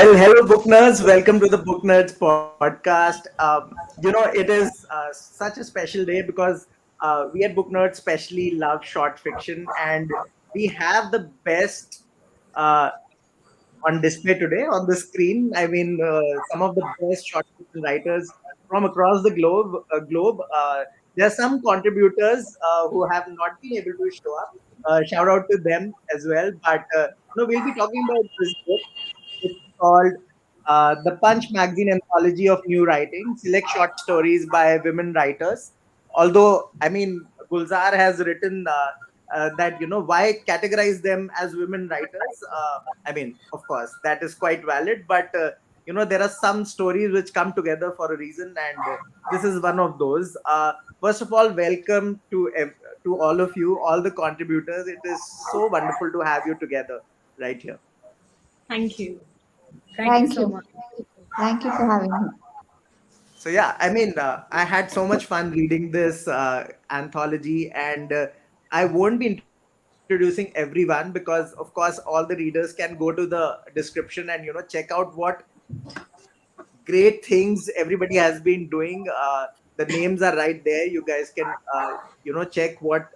Hello, Booknerds. Welcome to the Booknerds podcast. It is such a special day because we at Booknerds specially love short fiction, and we have the best uh, on display today on the screen. I mean, some of the best short fiction writers from across the globe. There are some contributors who have not been able to show up. Shout out to them as well. But we'll be talking about this book. It's called the Punch Magazine Anthology of New Writing, select short stories by women writers. Although, I mean, Gulzar has written that, why categorize them as women writers? I mean, of course, that is quite valid, but, there are some stories which come together for a reason, and this is one of those. First of all, welcome to all of you, all the contributors. It is so wonderful to have you together right here. Thank you. Thank you Thank so you. much. Thank you for having me. So yeah, I mean, I had so much fun reading this anthology, and I won't be introducing everyone because, of course, all the readers can go to the description and check out what great things everybody has been doing. The names are right there. You guys can check what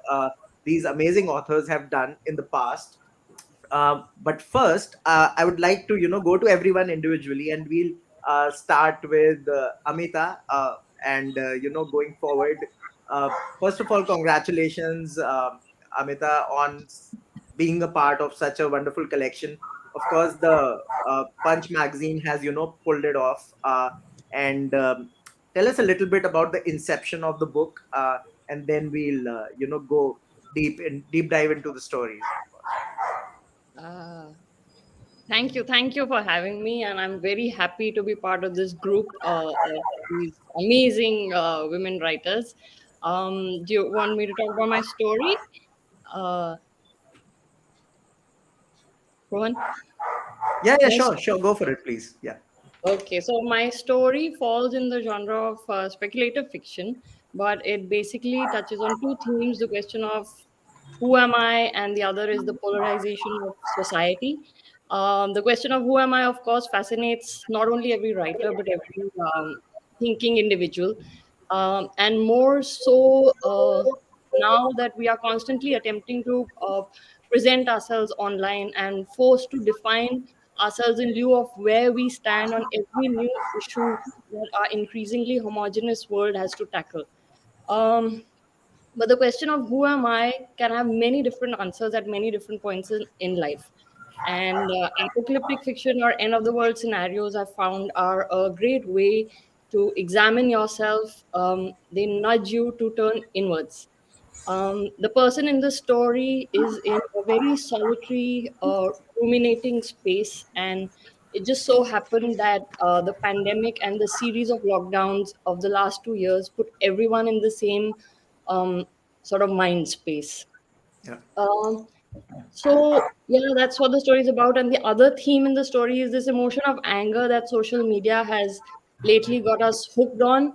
these amazing authors have done in the past. But first, I would like to go to everyone individually, and we'll start with Amita, and going forward. Uh, First of all, congratulations, Amita, on being a part of such a wonderful collection. Of course, the Punch magazine has pulled it off, and tell us a little bit about the inception of the book, and then we'll go deep dive into the stories, of course. Uh, thank you for having me, and I'm very happy to be part of this group of these amazing women writers. Do you want me to talk about my story, uh, Rohan? Yeah, Yes. sure. Go for it, please. Yeah. Okay, so my story falls in the genre of speculative fiction, but it basically touches on two themes: the question of who am I, and the other is the polarization of society. The question of who am I, of course, fascinates not only every writer but every thinking individual, and more so now that we are constantly attempting to present ourselves online and forced to define ourselves in lieu of where we stand on every new issue that our increasingly homogeneous world has to tackle. Um, but the question of who am I can have many different answers at many different points in life. And apocalyptic fiction or end of the world scenarios I found are a great way to examine yourself. They nudge you to turn inwards. The person in the story is in a very solitary, ruminating space, and it just so happened that the pandemic and the series of lockdowns of the last 2 years put everyone in the same um, sort of mind space. Yeah. Um, so yeah, that's what the story is about. And the other theme in the story is this emotion of anger that social media has lately got us hooked on.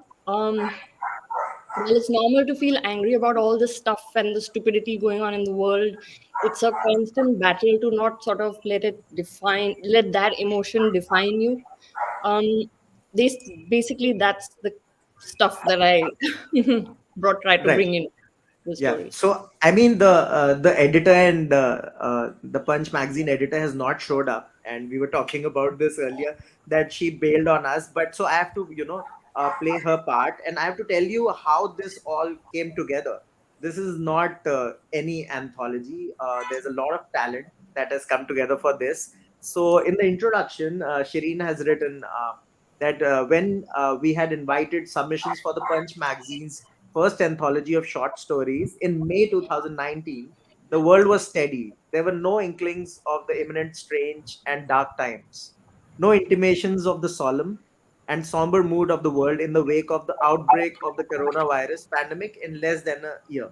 Well, it's normal to feel angry about all this stuff and the stupidity going on in the world. It's a constant battle to not sort of let that emotion define you. Um, this basically that's the stuff that I try to Right. bring in the Yeah. story. So I mean, the editor and the Punch magazine editor has not showed up, and we were talking about this earlier that she bailed on us. But so I have to play her part, and I have to tell you how this all came together. This is not any anthology. There's a lot of talent that has come together for this. So in the introduction, Shireen has written that when we had invited submissions for the Punch magazine's first anthology of short stories in May 2019, the world was steady. There were no inklings of the imminent strange and dark times, no intimations of the solemn and somber mood of the world in the wake of the outbreak of the coronavirus pandemic in less than a year.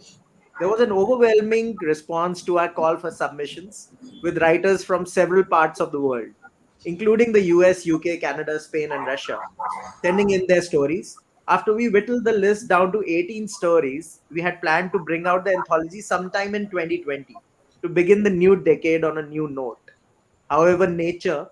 There was an overwhelming response to our call for submissions, with writers from several parts of the world, including the US, UK, Canada, Spain, and Russia, sending in their stories. After we whittled the list down to 18 stories, we had planned to bring out the anthology sometime in 2020 to begin the new decade on a new note. However, nature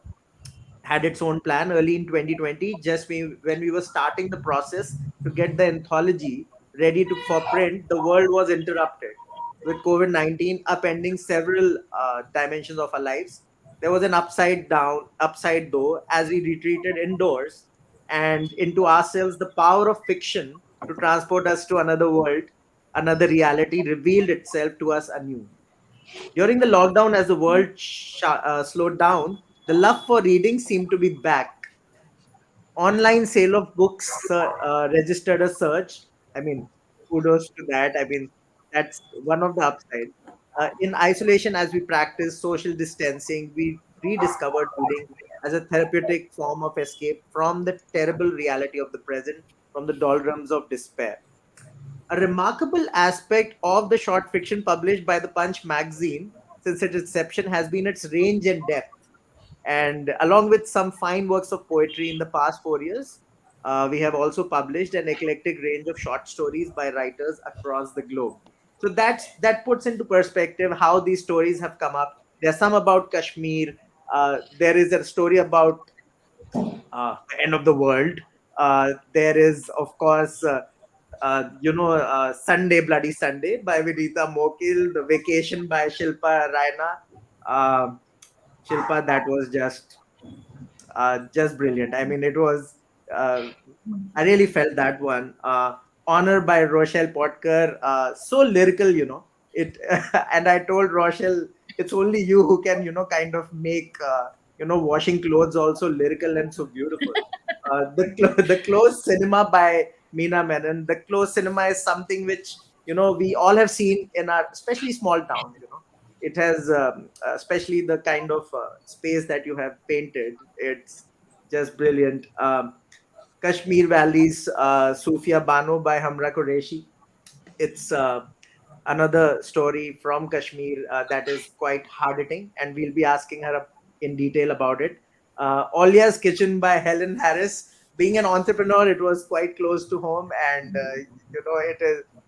had its own plan early in 2020, just when we were starting the process to get the anthology ready for print. The world was interrupted with COVID-19 upending several dimensions of our lives. There was an upside though, as we retreated indoors and into ourselves. The power of fiction to transport us to another world, another reality, revealed itself to us anew. During the lockdown, as the world slowed down, the love for reading seemed to be back. Online sale of books registered a surge. I mean, kudos to that. I mean, that's one of the upsides. In isolation, as we practice social distancing, we rediscovered reading as a therapeutic form of escape from the terrible reality of the present, from the doldrums of despair. A remarkable aspect of the short fiction published by the Punch magazine since its inception has been its range and depth. And along with some fine works of poetry in the past 4 years, we have also published an eclectic range of short stories by writers across the globe. So that puts into perspective how these stories have come up. There's some about Kashmir. There is a story about the end of the world. There is, of course, Sunday, Bloody Sunday by Vinita Mokil, The Vacation by Shilpa Raina. Uh, Shilpa, that was just brilliant. I mean, it was. Uh, I really felt that one. Honor by Rochelle Potker, so lyrical, it. And I told Rochelle, it's only you who can, kind of make, washing clothes also lyrical and so beautiful. The closed cinema by Meena Menon. The closed cinema is something which we all have seen in our, especially small towns. It has, especially the kind of space that you have painted. It's just brilliant. Kashmir Valleys, Sufia Bano by Hamra Qureshi. It's another story from Kashmir that is quite hard hitting, and we'll be asking her in detail about it. Olia's Kitchen by Helen Harris. Being an entrepreneur, it was quite close to home, and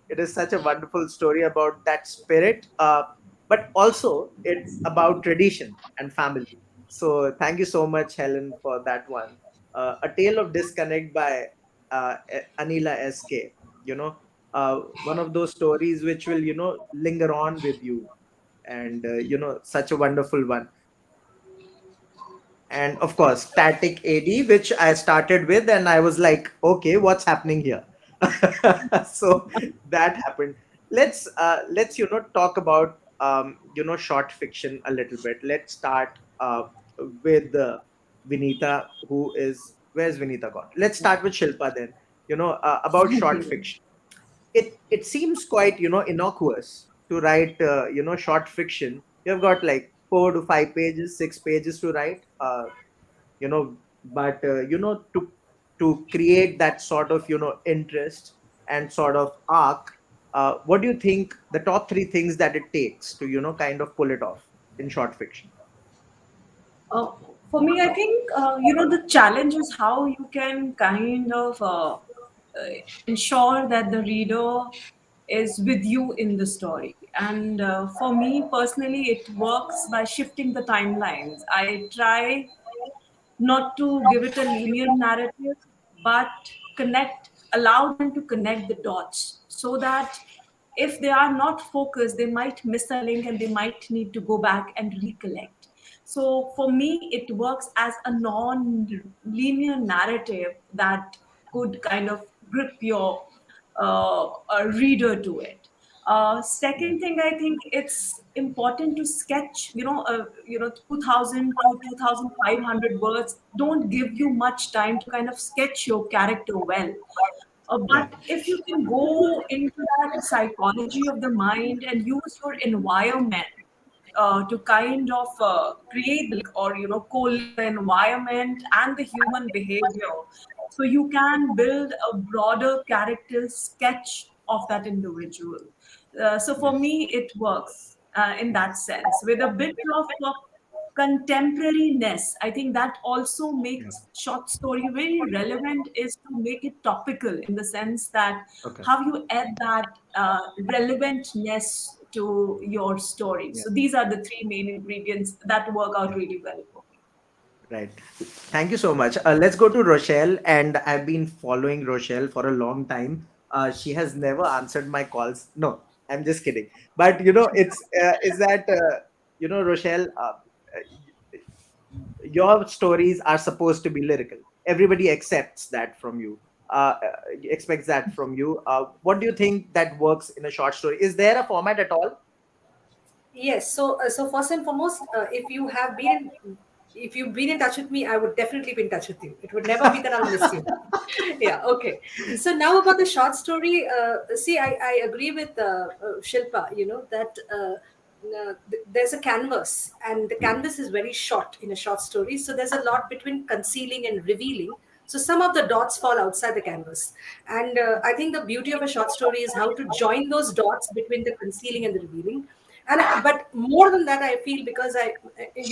it is such a wonderful story about that spirit. But also, it's about tradition and family. So, thank you so much, Helen, for that one. A Tale of Disconnect by Anila SK. One of those stories which will linger on with you, and such a wonderful one. And of course Static AD, which I started with, and I was like, okay, what's happening here? So that happened. Let's talk about short fiction a little bit. Let's start with Vinita. Where's Vinita gone? Let's start with Shilpa then. About short Okay. fiction. It seems quite innocuous to write short fiction. You've got like 4 to 5 pages, 6 pages to write, but to create that sort of interest and sort of arc. What do you think the top three things that it takes to kind of pull it off in short fiction? Uh, for me, I think the challenge is how you can kind of ensure that the reader is with you in the story. And for me personally, it works by shifting the timelines. I try not to give it a linear narrative, but allow them to connect the dots so that if they are not focused, they might miss a link and they might need to go back and recollect. So for me, it works as a non-linear narrative that could kind of grip your a reader to it. Yeah. Second thing, I think it's important to sketch. 2,000 to 2,500 words don't give you much time to kind of sketch your character well. Yeah. But if you can go into that psychology of the mind and use your environment to kind of create the or collate the environment and the human behavior, so you can build a broader character sketch of that individual. So for Yes. me it works in that sense with a bit of contemporariness. I think that also Yeah. makes short story very relevant, is to make it topical in the sense that Okay. how you add that relevantness to your story. Yeah. So these are the three main ingredients that work out Yeah. really well for me. Right. Thank you so much. Let's go to Rochelle, and I've been following Rochelle for a long time. She has never answered my calls. No, I'm just kidding. But it's is that Rochelle, your stories are supposed to be lyrical. Everybody accepts that from you. Expects that from you. What do you think that works in a short story? Is there a format at all? Yes. So first and foremost, if you've been in touch with me, I would definitely be in touch with you. It would never be that I'll miss you. Yeah. Okay. So now about the short story. See, I agree with Shilpa. You know that there's a canvas, and the canvas is very short in a short story. So there's a lot between concealing and revealing. So some of the dots fall outside the canvas, and I think the beauty of a short story is how to join those dots between the concealing and the revealing. But more than that, I feel, because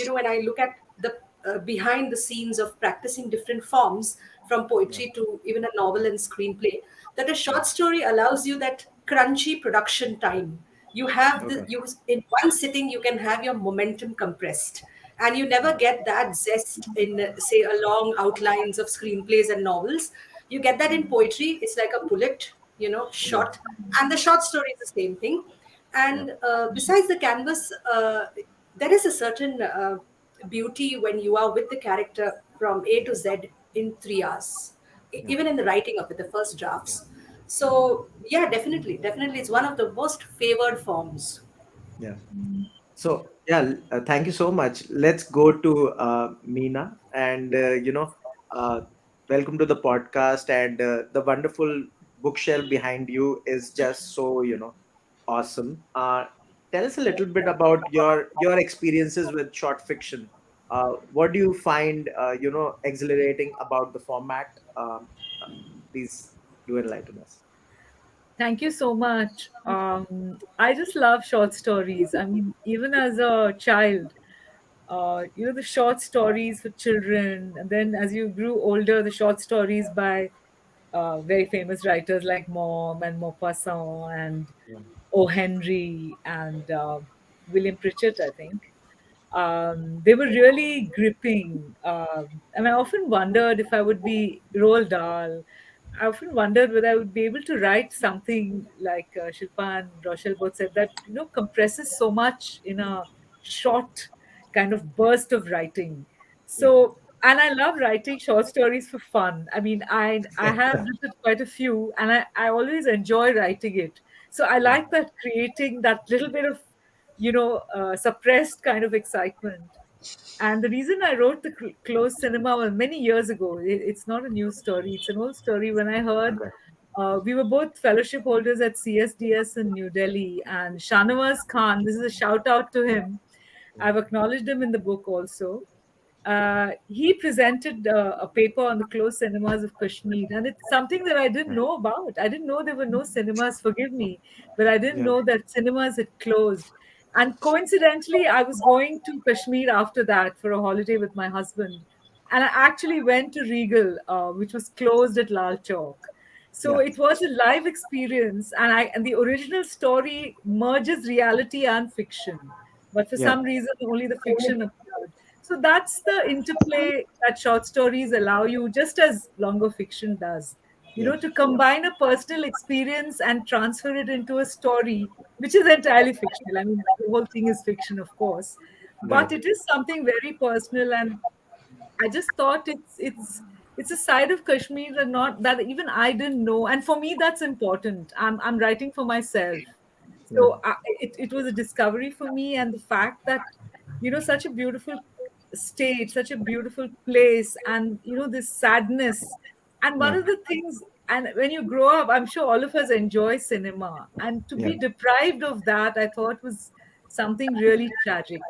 when I look at the behind the scenes of practicing different forms, from Yeah. poetry to even a novel and screenplay, that a Yeah. short story allows you that crunchy production time. You have the Okay. you In one sitting you can have your momentum compressed, and you never Yeah. get that zest in say a long outlines of screenplays and novels. You get that in poetry. It's like a bullet, Yeah. shot. And the short story is the same thing. Yeah. And besides the canvas, there is a certain beauty when you are with the character from A to Z in 3 hours, Yeah. even in the writing of it, the first Yeah. drafts. Yeah. So yeah, definitely, it's one of the most favored forms. Yeah. So yeah, thank you so much. Let's go to Meena, and uh, welcome to the podcast. And the wonderful bookshelf behind you is just so awesome. Tell us a little bit about your experiences with short fiction. What do you find exhilarating about the format? Uh, Please do enlighten us. Thank you so much. I just love short stories. I mean, even as a child, the short stories for children, and then as you grew older, the short stories by very famous writers like Mom and Maupassant and Yeah. O. Henry and William Pritchett, I think. They were really gripping. And I often wondered if I would be Roald Dahl. I often wondered whether I would be able to write something like Shilpa and Rochelle both said that, compresses so much in a short kind of burst of writing. Yeah. So, and I love writing short stories for fun. I mean, I have written quite a few, and I always enjoy writing it. So I Yeah. like that, creating that little bit of suppressed kind of excitement. And the reason I wrote the closed cinema was many years ago. It's not a new story; it's an old story. When I heard Okay. we were both fellowship holders at CSDS in New Delhi, and Shanawaz Khan. This is a shout out to him. Yeah. I've acknowledged him in the book also. He presented a paper on the closed cinemas of Kashmir, and it's something that I didn't Yeah. know about. I didn't know there were no cinemas, forgive me, but I didn't Yeah. know that cinemas had closed. And coincidentally, I was going to Kashmir after that for a holiday with my husband. And I actually went to Regal, which was closed at Lal Chowk. So Yeah. it was a live experience, and the original story merges reality and fiction. But for Yeah. some reason, only the fiction appeared. So that's the interplay that short stories allow you, just as longer fiction does. Yeah. To combine a personal experience and transfer it into a story, which is entirely fictional. I mean, the whole thing is fiction, of course, but Right. it is something very personal. And I just thought it's a side of Kashmir that not that even I didn't know, and for me that's important. I'm writing for myself, Yeah. so it was a discovery for me, and the fact that such a beautiful state, such a beautiful place, and this sadness, and one Yeah. of the things. And when you grow up, I'm sure all of us enjoy cinema, and to Yeah. be deprived of that, I thought was something really tragic.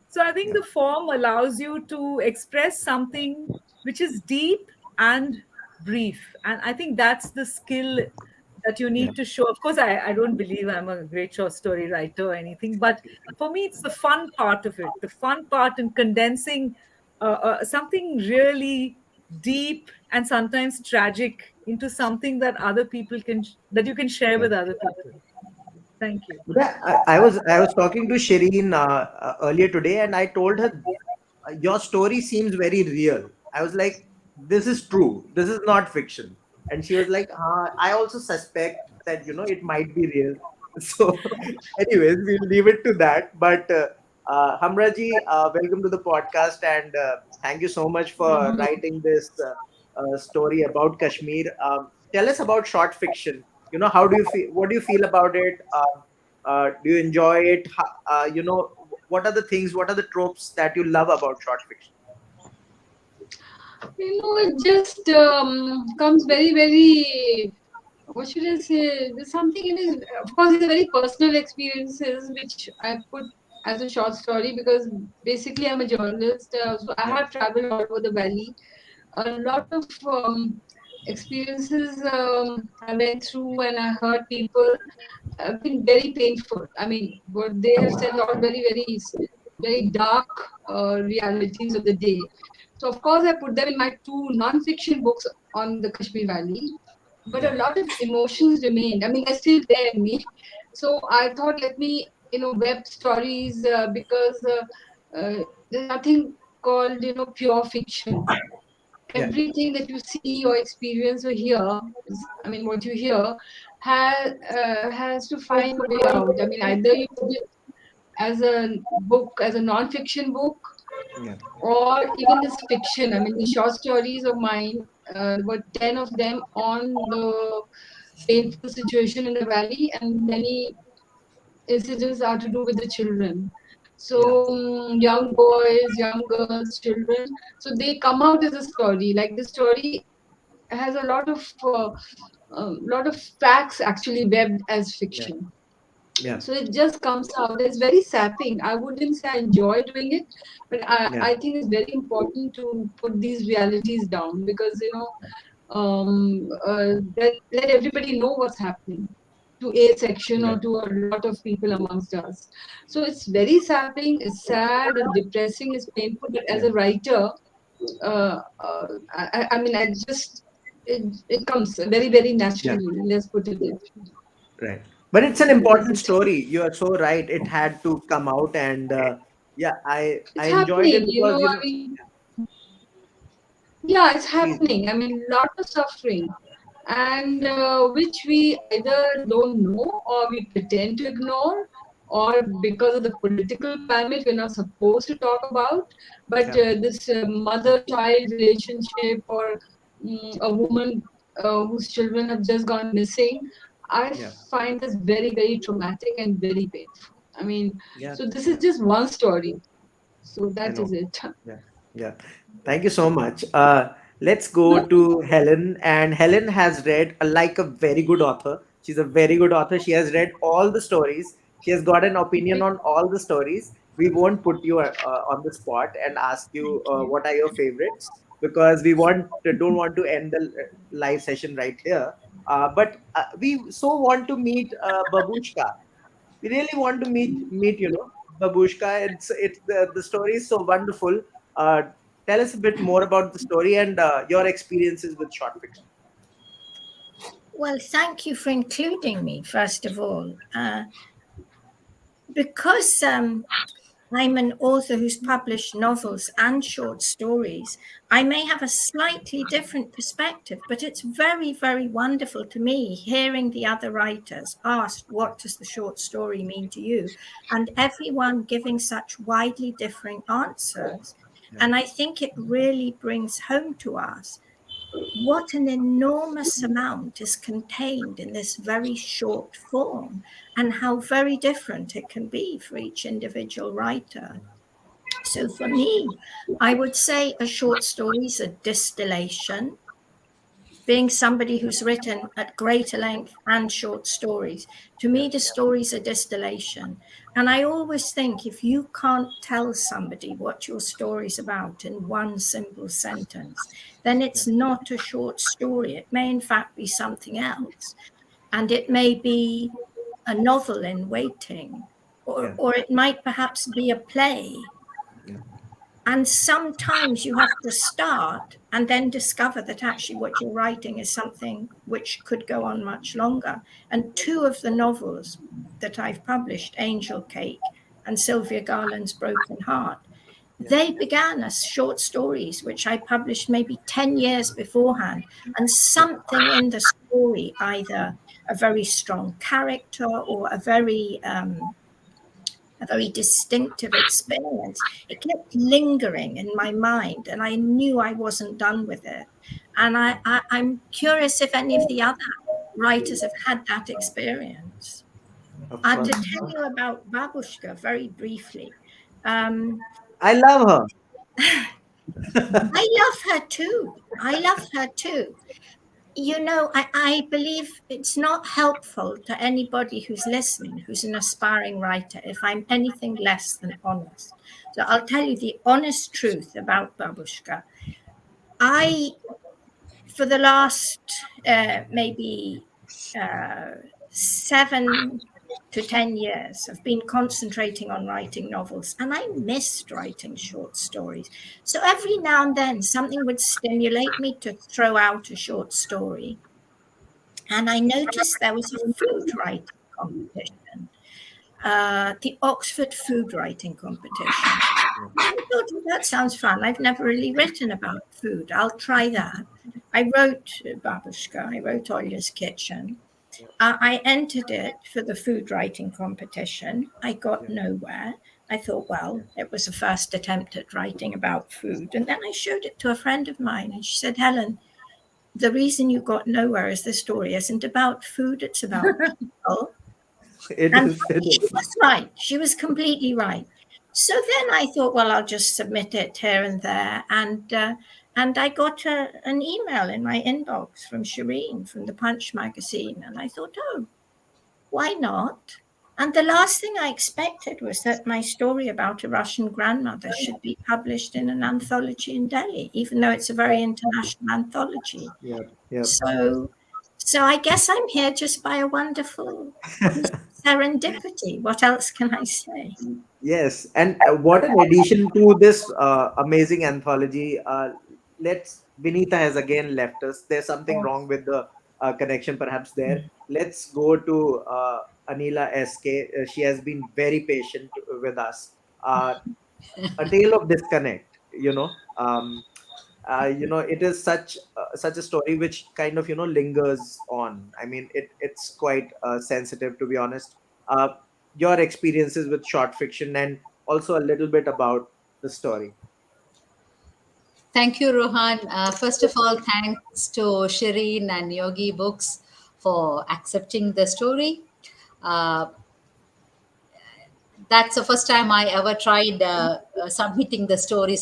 So I think Yeah. the form allows you to express something which is deep and brief. And I think that's the skill that you Yeah. need to show. Of course, I don't believe I'm a great short story writer or anything, but for me, it's the fun part of it, the fun part in condensing something really deep and sometimes tragic into something that other people that you can share Yeah. with other people. Thank you. I was talking to Shireen earlier today, and I told her your story seems very real. I was like, this is true. This is not fiction. And she was like, I also suspect that, it might be real. So, anyways, we'll leave it to that. But Hamraji, welcome to the podcast. And thank you so much for writing this story about Kashmir. Tell us about short fiction. How do you feel? What do you feel about it? Do you enjoy it? What are the things, what are the tropes that you love about short fiction? It just comes very, very, what should I say? There's something in it. Of course, it's a very personal experiences which I put as a short story because basically I'm a journalist. So I Yeah, have traveled all over the valley. A lot of experiences I went through and I heard people have been very painful. I mean, what they have said are all very, very, very dark realities of the day. So, of course, I put them in my two non-fiction books on the Kashmir Valley, but a yeah, lot of emotions remained. I mean, they're still there in me. So, I thought, let me, web stories because there's nothing called, pure fiction. yeah, Everything that you see or experience or hear, I mean, what you hear has to find a way out. I mean, either you put it as a book, as a non-fiction book, yeah, or even as fiction. I mean, the short stories of mine were 10 of them on the painful situation in the valley, and many incidents are to do with the children. yeah, So, young boys, young girls, children. So, they come out as a story. Like the story has a lot of facts actually webbed as yeah, fiction. yeah, So it just comes out. It's very sapping. I wouldn't say I enjoy doing it, but yeah, I think it's very important to put these realities down because let everybody know what's happening to a section or right, to a lot of people amongst us. So it's very sapping, it's sad, it's depressing, it's painful. But as yeah, a writer, I mean, it comes very, very yeah, naturally. Let's put it that way. right. But it's an So that is important it. story. You are so right. It had to come out, and yeah, I It's enjoyed happening, it because I mean, yeah, it's please, happening. I mean, lot of suffering, and which we either don't know or we pretend to ignore, or because of the political climate, we're not supposed to talk about. But yeah, this mother-child relationship, or a woman whose children have just gone missing, I yeah, find this very, very traumatic and very painful. I mean, yeah, so this is yeah. just one story. So I that is know. it. Yeah, yeah. Thank you so much. Let's go to Helen. And Helen has read, like a very good author. She's a very good author. She has read all the stories. She has got an opinion on all the stories. We won't put you on the spot and ask you Thank you. what are your favorites because we don't want to end the live session right here. But we so want to meet Babushka. We really want to meet Babushka. It's the story is so wonderful. uh, Tell us a bit more about the story and your experiences with short fiction. Well, thank you for including me, first of all. Because I'm an author who's published novels and short stories, I may have a slightly different perspective, but it's very, very wonderful to me hearing the other writers ask, what does the short story mean to you? And everyone giving such widely differing answers. Yeah, And I think it really brings home to us what an enormous amount is contained in this very short form, and how very different it can be for each individual writer. So, for me, I would say a short story is a distillation. Being somebody who's written at greater length and short stories, to yeah, me, the story's a distillation. And I always think if you can't tell somebody what your story's about in one simple sentence, then yeah, it's not a short story. It may, in fact, be something else. And it may be a novel in waiting, yeah, or it might perhaps be a play. yeah, And sometimes you have to start and then discover that actually what you're writing is something which could go on much longer. And two of the novels that I've published, Angel Cake and Sylvia Garland's Broken Heart, they began as short stories, which I published maybe 10 years beforehand. And something in the story, either a very strong character or a very distinctive experience, it kept lingering in my mind, and I knew I wasn't done with it. And I'm curious if any of the other writers have had that experience. Of To course. tell you about Babushka very briefly, um, I love her. I love her too. I love her too. You know, I believe it's not helpful to anybody who's listening, who's an aspiring writer, if I'm anything less than honest. So I'll tell you the honest truth about Babushka. I, for the last maybe uh, 7 to 10 years, have been concentrating on writing novels, and I missed writing short stories. So every now and then, something would stimulate me to throw out a short story. And I noticed there was a food writing competition, the Oxford Food Writing Competition. I thought, well, that sounds fun. I've never really written about food. I'll try that. I wrote Babushka, I wrote Olya's Kitchen. I entered it for the food writing competition. I got nowhere. I thought, well, it was a first attempt at writing about food. And then I showed it to a friend of mine, and she said, Helen, the reason you got nowhere is the story isn't about food, it's about people. It And is. It she is. was right. She was completely right. So then I thought, well, I'll just submit it here and there. And I got an email in my inbox from Shireen from the Punch magazine. And I thought, oh, why not? And the last thing I expected was that my story about a Russian grandmother should be published in an anthology in Delhi, even though it's a very international anthology. Yeah. Yeah. So, so I guess I'm here just by a wonderful piece of serendipity. What else can I say? Yes, and what an addition to this amazing anthology. Let's Vinita has again left us. There's something wrong with the connection, perhaps there. Let's go to Anila SK. She has been very patient with us. A tale of disconnect. It is such a story which kind of lingers on. I mean, it's quite sensitive, to be honest. uh, your experiences with short fiction, and also a little bit about the story. Thank you, Rohan. First of all, thanks to Shireen and Yogi Books for accepting the story. Uh, that's the first time I ever tried submitting the story,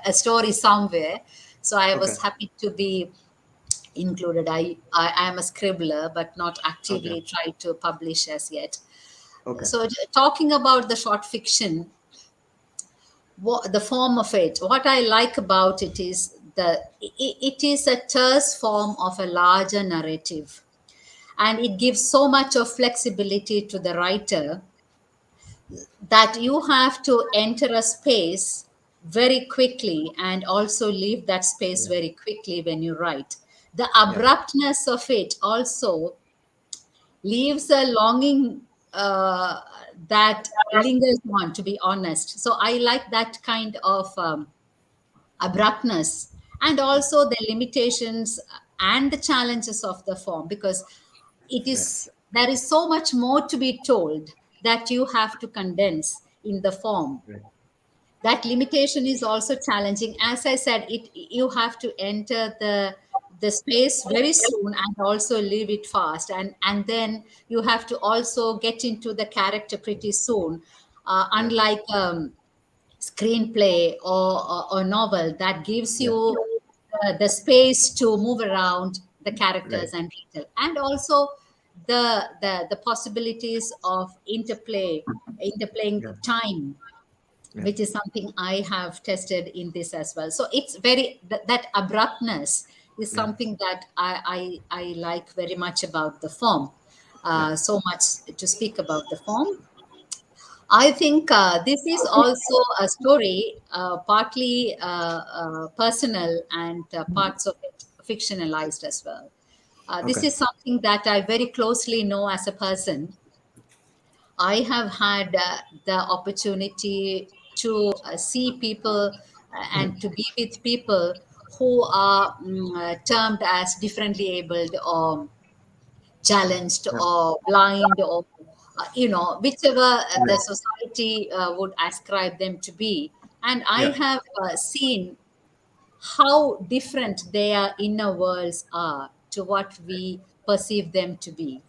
a story somewhere. So I Okay. was happy to be included. I am a scribbler, but not Okay. actively tried to publish as yet. Okay. So talking about the short fiction, the form of it, what I like about it is it is a terse form of a larger narrative, and it gives so much of flexibility to the writer that you have to enter a space very quickly and also leave that space Yeah. very quickly when you write. The Yeah. abruptness of it also leaves a longing that lingers on, to be honest. So I like that kind of abruptness, and also the limitations and the challenges of the form, because it Right. is there is so much more to be told that you have to condense in the form. Right. That limitation is also challenging. As I said, it you have to enter the space very soon and also leave it fast, and then you have to also get into the character pretty soon, Yeah. unlike screenplay or novel that gives Yeah. you the space to move around the Right. characters and detail, and also the possibilities of interplaying Yeah. time, Yeah. which is something I have tested in this as well. So it's very that abruptness is Yeah. something that I like very much about the form. Yeah. So much to speak about the form. I think this is also a story, partly personal and parts of it fictionalized as well. This Okay. is something that I very closely know as a person. I have had the opportunity. to see people and to be with people who are termed as differently abled or challenged Yeah. or blind or whichever the Right. society would ascribe them to be. And I Yeah. have seen how different their inner worlds are to what we perceive them to be.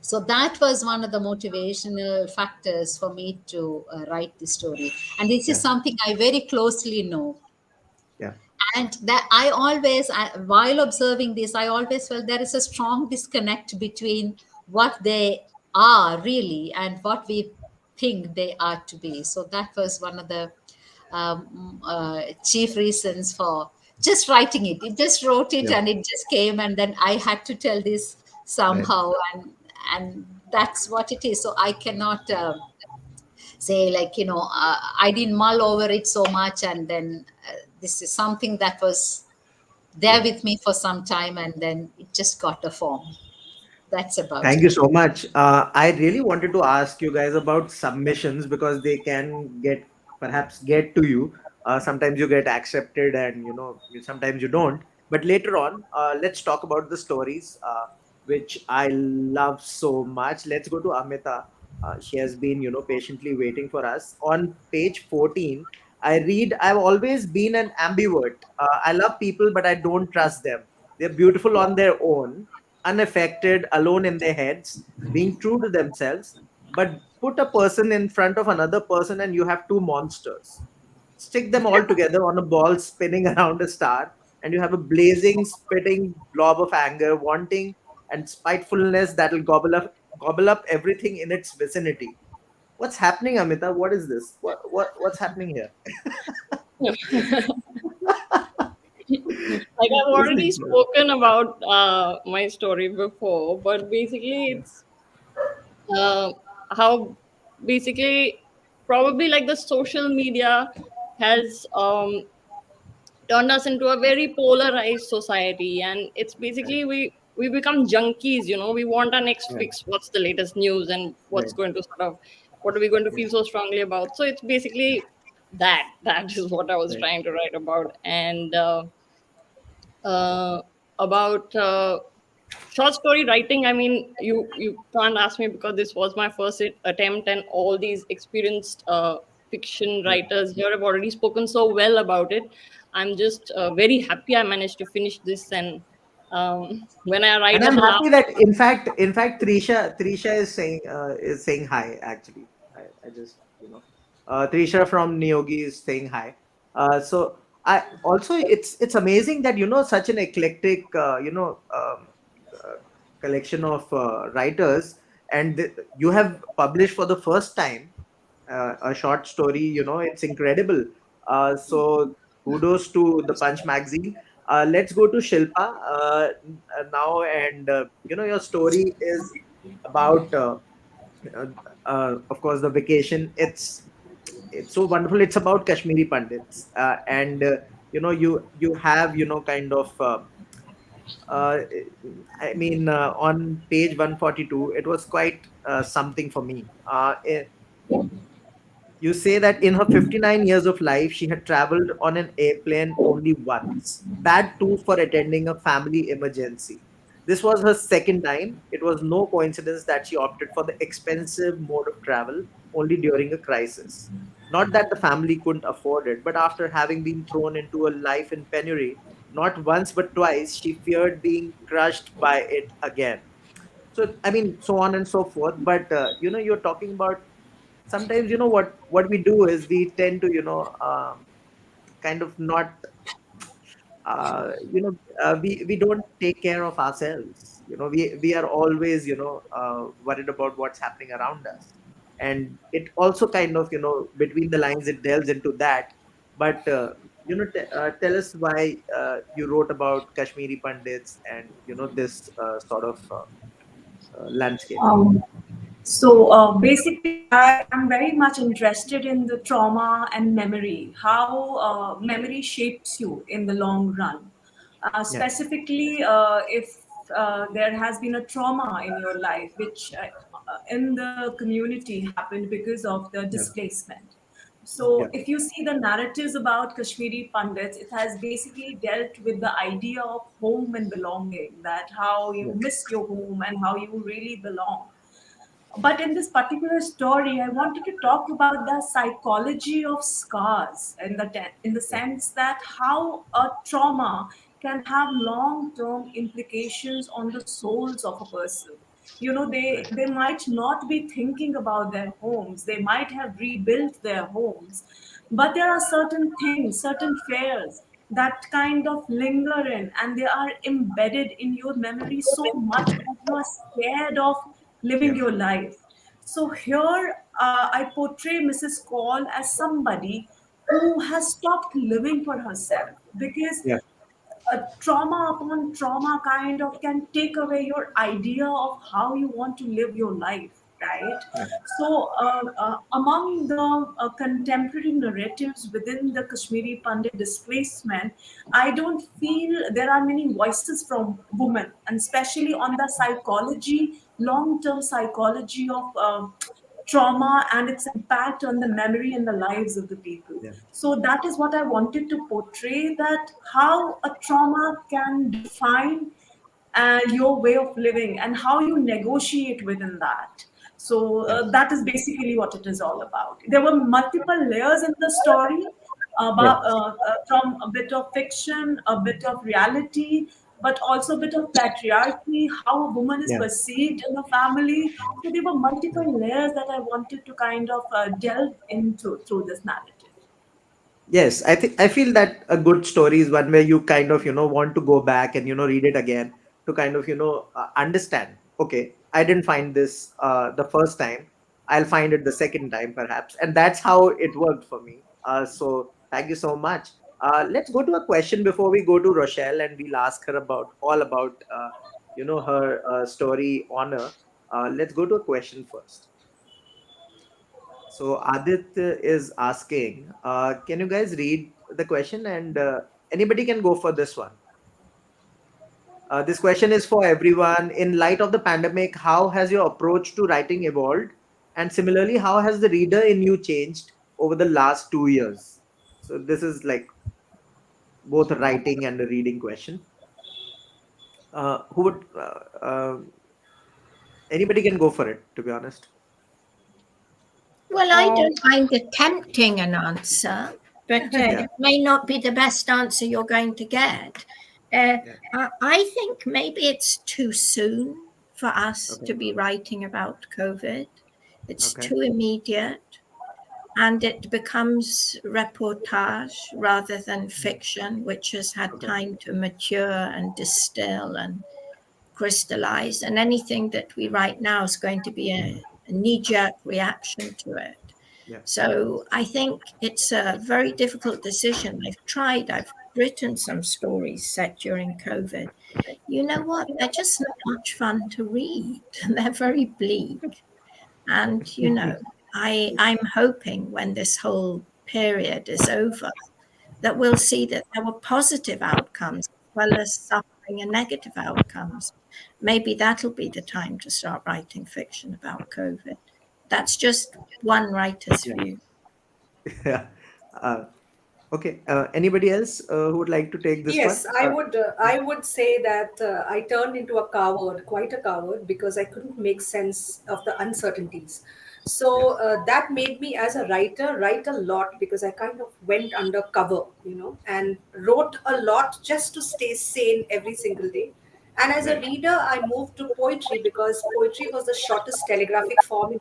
So that was one of the motivational factors for me to write this story. And this is Yeah. something I very closely know. Yeah. And that while observing this, I always felt there is a strong disconnect between what they are really and what we think they are to be. So that was one of the chief reasons for just writing it. It just wrote it Yeah. and it just came, and then I had to tell this Right. somehow, and that's what it is. So I cannot say, like, I didn't mull over it so much, and then this is something that was there Yeah. with me for some time, and then it just got a form. That's about Thank you it. so much. I really wanted to ask you guys about submissions because they can perhaps get to you. Sometimes you get accepted, and sometimes you don't. But later on, let's talk about the stories, which I love so much. Let's go to Amita. She has been, patiently waiting for us. On page 14, I read, I've always been an ambivert. I love people, but I don't trust them. They're beautiful on their own, unaffected, alone in their heads, being true to themselves. But put a person in front of another person, and you have two monsters. Stick them all together on a ball spinning around a star, and you have a blazing, spitting blob of anger, wanting, and spitefulness that'll gobble up everything in its vicinity. What's happening, Amita? What is this? What's happening here? Like, I've This already is spoken about my story before, but basically it's uh, how basically probably like the social media has turned us into a very polarized society, and it's right, basically we become junkies. We want our next right, fix, what's the latest news, and what's right, going to sort of what are we going to right, feel so strongly about. So it's basically that is what I was right. trying to write about. And uh, about short story writing, I mean, you can't ask me, because this was my first attempt, and all these experienced fiction Yeah. writers here have already spoken so well about it. I'm just very happy I managed to finish this. And when I And arrived at I'm the happy last, that in fact Trisha is saying hi actually. I just Trisha from Niyogi is saying hi. So I also it's amazing that such an eclectic collection of writers, and you have published for the first time a short story. It's incredible. So kudos to the Punch magazine. Let's go to Shilpa now, and your story is about uh, of course the vacation. It's so wonderful. It's about Kashmiri Pandits, and you have kind of uh, I mean, on page 142, it was quite something for me. You say that in her 59 years of life, she had traveled on an airplane only once, that too for attending a family emergency. This was her second time. It was no coincidence that she opted for the expensive mode of travel only during a crisis. Not that the family couldn't afford it, but after having been thrown into a life in penury, not once but twice, she feared being crushed by it again. So, I mean, so on and so forth. But, you're talking about sometimes what we do is we tend to kind of not we don't take care of ourselves. We are always worried about what's happening around us, and it also kind of between the lines it delves into that. But tell us why you wrote about Kashmiri Pandits and this sort of landscape. Um, so basically, I am very much interested in the trauma and memory, how memory shapes you in the long run. Yeah, Specifically, if there has been a trauma in your life, which in the community happened because of the yeah, displacement. Yeah. So if you see the narratives about Kashmiri Pandits, it has basically dealt with the idea of home and belonging, that how you Yeah. miss your home and how you really belong. But in this particular story, I wanted to talk about the psychology of scars in in the Yeah. sense that how a trauma can have long-term implications on the souls of a person. You know, Right. they might not be thinking about their homes, they might have rebuilt their homes, but there are certain things, certain fears that kind of linger in, and they are embedded in your memory so much that you are scared of living Yeah. your life. So here, I portray Mrs. Call as somebody who has stopped living for herself, because Yeah. trauma upon trauma kind of can take away your idea of how you want to live your life, right? Yeah. So among the contemporary narratives within the Kashmiri Pandit displacement, I don't feel there are many voices from women, and especially on the psychology, long term psychology of trauma and its impact on the memory and the lives of the people. Yeah. So that is what I wanted to portray, that how a trauma can define your way of living and how you negotiate within that. So Yeah. that is basically what it is all about. There were multiple layers in the story, Yeah. about from a bit of fiction, a bit of reality, but also a bit of patriarchy, how a woman is Yeah. perceived in the family. So there were Yeah. multiple layers that I wanted to kind of delve into through this narrative. Yes, I feel that a good story is one where you kind of want to go back and read it again to kind of understand. Okay, I didn't find this the first time. I'll find it the second time perhaps, and that's how it worked for me. So thank you so much. Let's go to a question before we go to Rochelle, and we'll ask her about all about her story honor. Let's go to a question first. So Aditya is asking, can you guys read the question, and anybody can go for this one. This question is for everyone. In light of the pandemic, how has your approach to writing evolved? And similarly, how has the reader in you changed over the last 2 years? So this is like both a writing and a reading question. Who would anybody can go for it, to be honest. Well, I Um, don't mind attempting an answer, but Yeah, it may not be the best answer you're going to get. yeah. I think maybe it's too soon for us Okay, to be writing about COVID. It's okay, too immediate, and it becomes reportage rather than fiction, which has had okay. time to mature and distill and crystallize. And anything that we write now is going to be a knee jerk reaction to it. Yeah, So I think it's a very difficult decision. I've written some stories set during COVID. You know what? They're just not much fun to read. They're very bleak. And, I'm hoping when this whole period is over that we'll see that there were positive outcomes as well as suffering and negative outcomes. Maybe that'll be the time to start writing fiction about COVID. That's just one writer's yeah, view. yeah. Uh, okay. Anybody else who would like to take this one? Yes, I would say that I turned into a coward, quite a coward, because I couldn't make sense of the uncertainties. Yeah. So that made me, as a writer, write a lot because I kind of went undercover, and wrote a lot just to stay sane every single day. And as a Right. reader, I moved to poetry because poetry was the shortest telegraphic form in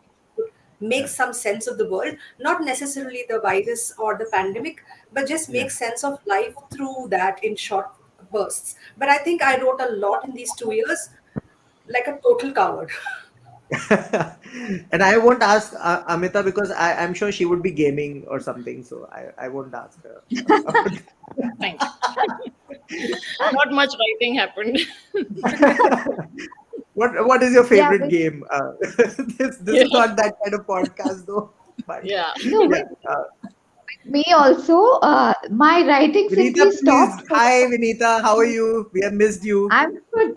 make Yeah. some sense of the world, not necessarily the virus or the pandemic, but just Yeah. make sense of life through that in short bursts. But I think I wrote a lot in these 2 years, like a total coward. And I won't ask Amita because I'm sure she would be gaming or something. So I won't ask her. Thank you. Not much writing happened. What is your Yeah, favorite but game? This Yeah. is not that kind of podcast though. But Yeah. no, yeah, but me also, my writing Vinita, simply please. stopped for. Hi, Vinita. How are you? We have missed you. I'm good.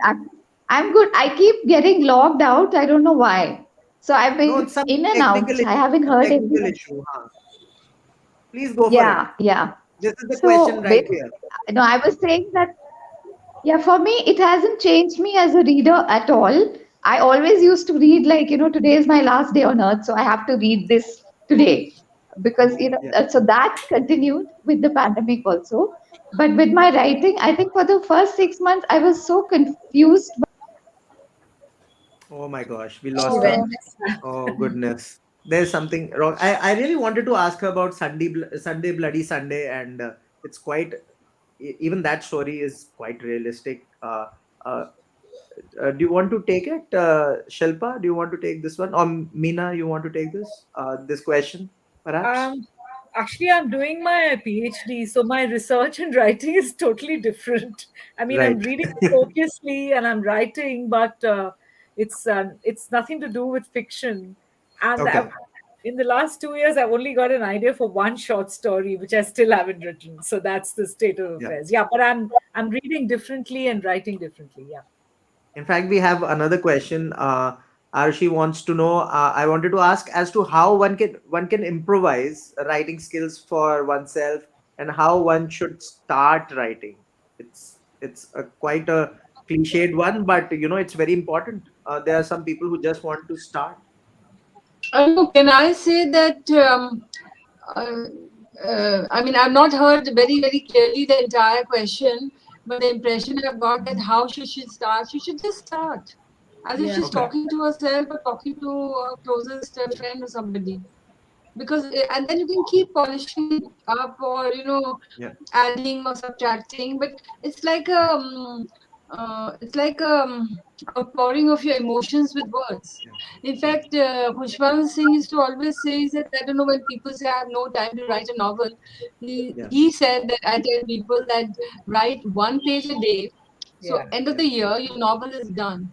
I'm good. I keep getting logged out. I don't know why. So I've No, it's been some in and technical out. I issue. haven't Some heard technical everyone. issue. Huh? Please go for it. Yeah, yeah. This is the question So right basically, here. no, I was saying that, yeah, for me, it hasn't changed me as a reader at all. I always used to read like, today is my last day on earth, so I have to read this today because, Yeah. so that continued with the pandemic also. But with my writing, I think for the first 6 months, I was so confused. Oh my gosh, we She lost her. went. Oh goodness, there's something wrong. I really wanted to ask her about Sunday Bloody Sunday, and it's quite even that story is quite realistic. Uh, do you want to take it, Shilpa? Do you want to take this one, or Meena? You want to take this question, perhaps? Um, Actually, I'm doing my PhD, so my research and writing is totally different. I mean, I'm Right. reading copiously and I'm writing, but it's nothing to do with fiction. And Okay. in the last 2 years, I've only got an idea for one short story, which I still haven't written. So that's the state of Yeah. affairs. Yeah, but I'm reading differently and writing differently. Yeah. In fact, we have another question. Arshi wants to know. I wanted to ask as to how one can improvise writing skills for oneself, and how one should start writing. It's quite a cliched one, but it's very important. There are some people who just want to start. No, can I say that? Uh, I mean, I've not heard very, very clearly the entire question, but the impression I've got that how should she start? She should just start, as if Yeah. she's Okay. talking to herself or talking to a closest friend or somebody. Because and then you can keep polishing it up, or Yeah. adding or subtracting. But it's like outpouring of your emotions with words. Yeah. In Yeah. fact, Pushpal Singh used to always say, is that, I don't know, when people say I have no time to write a novel, Yeah. he said that I tell people that write one page a day, so Yeah. end of Yeah. the year your novel is done.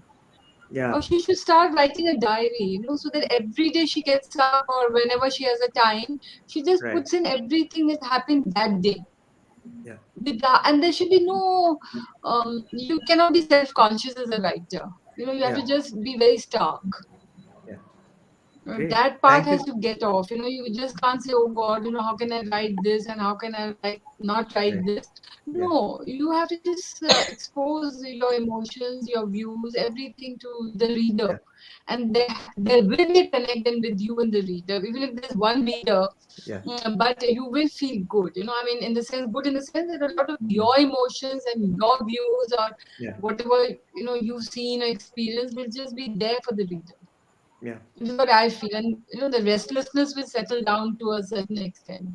Yeah. Or she should start writing a diary, so that every day she gets up or whenever she has a time, she just Right. puts in everything that happened that day. Yeah. And there should be no, you cannot be self-conscious as a writer. You have Yeah. to just be very stark. Yeah. Great. That part Thank has you. to get off. You just can't say, oh God, how can I write this and how can I not write Right. this? Yeah. No, you have to just expose your emotions, your views, everything to the reader. Yeah. And there will be a connection with you and the reader, even if there's one reader. Yeah. But you will feel good. I mean, in the sense, good in the sense that a lot of Mm. your emotions and your views or Yeah. whatever, you've seen or experienced will just be there for the reader. Yeah. This is what I feel. And, the restlessness will settle down to a certain extent.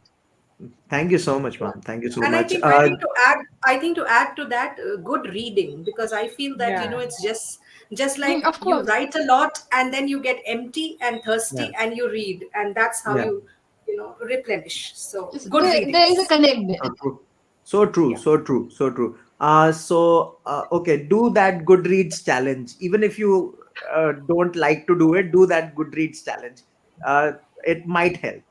Thank you so much, ma'am. Thank you so And I much. think I think to add I think to add to that, good reading, because I feel that Yeah. it's just like Of you course. write a lot and then you get empty and Yeah. thirsty and you read, and that's how Yeah. you replenish. So good There is a readings. connect there. So true. So true. Yeah. So true. So true. Okay, do that Goodreads challenge. Even if you don't like to do it, do that Goodreads challenge. It might help.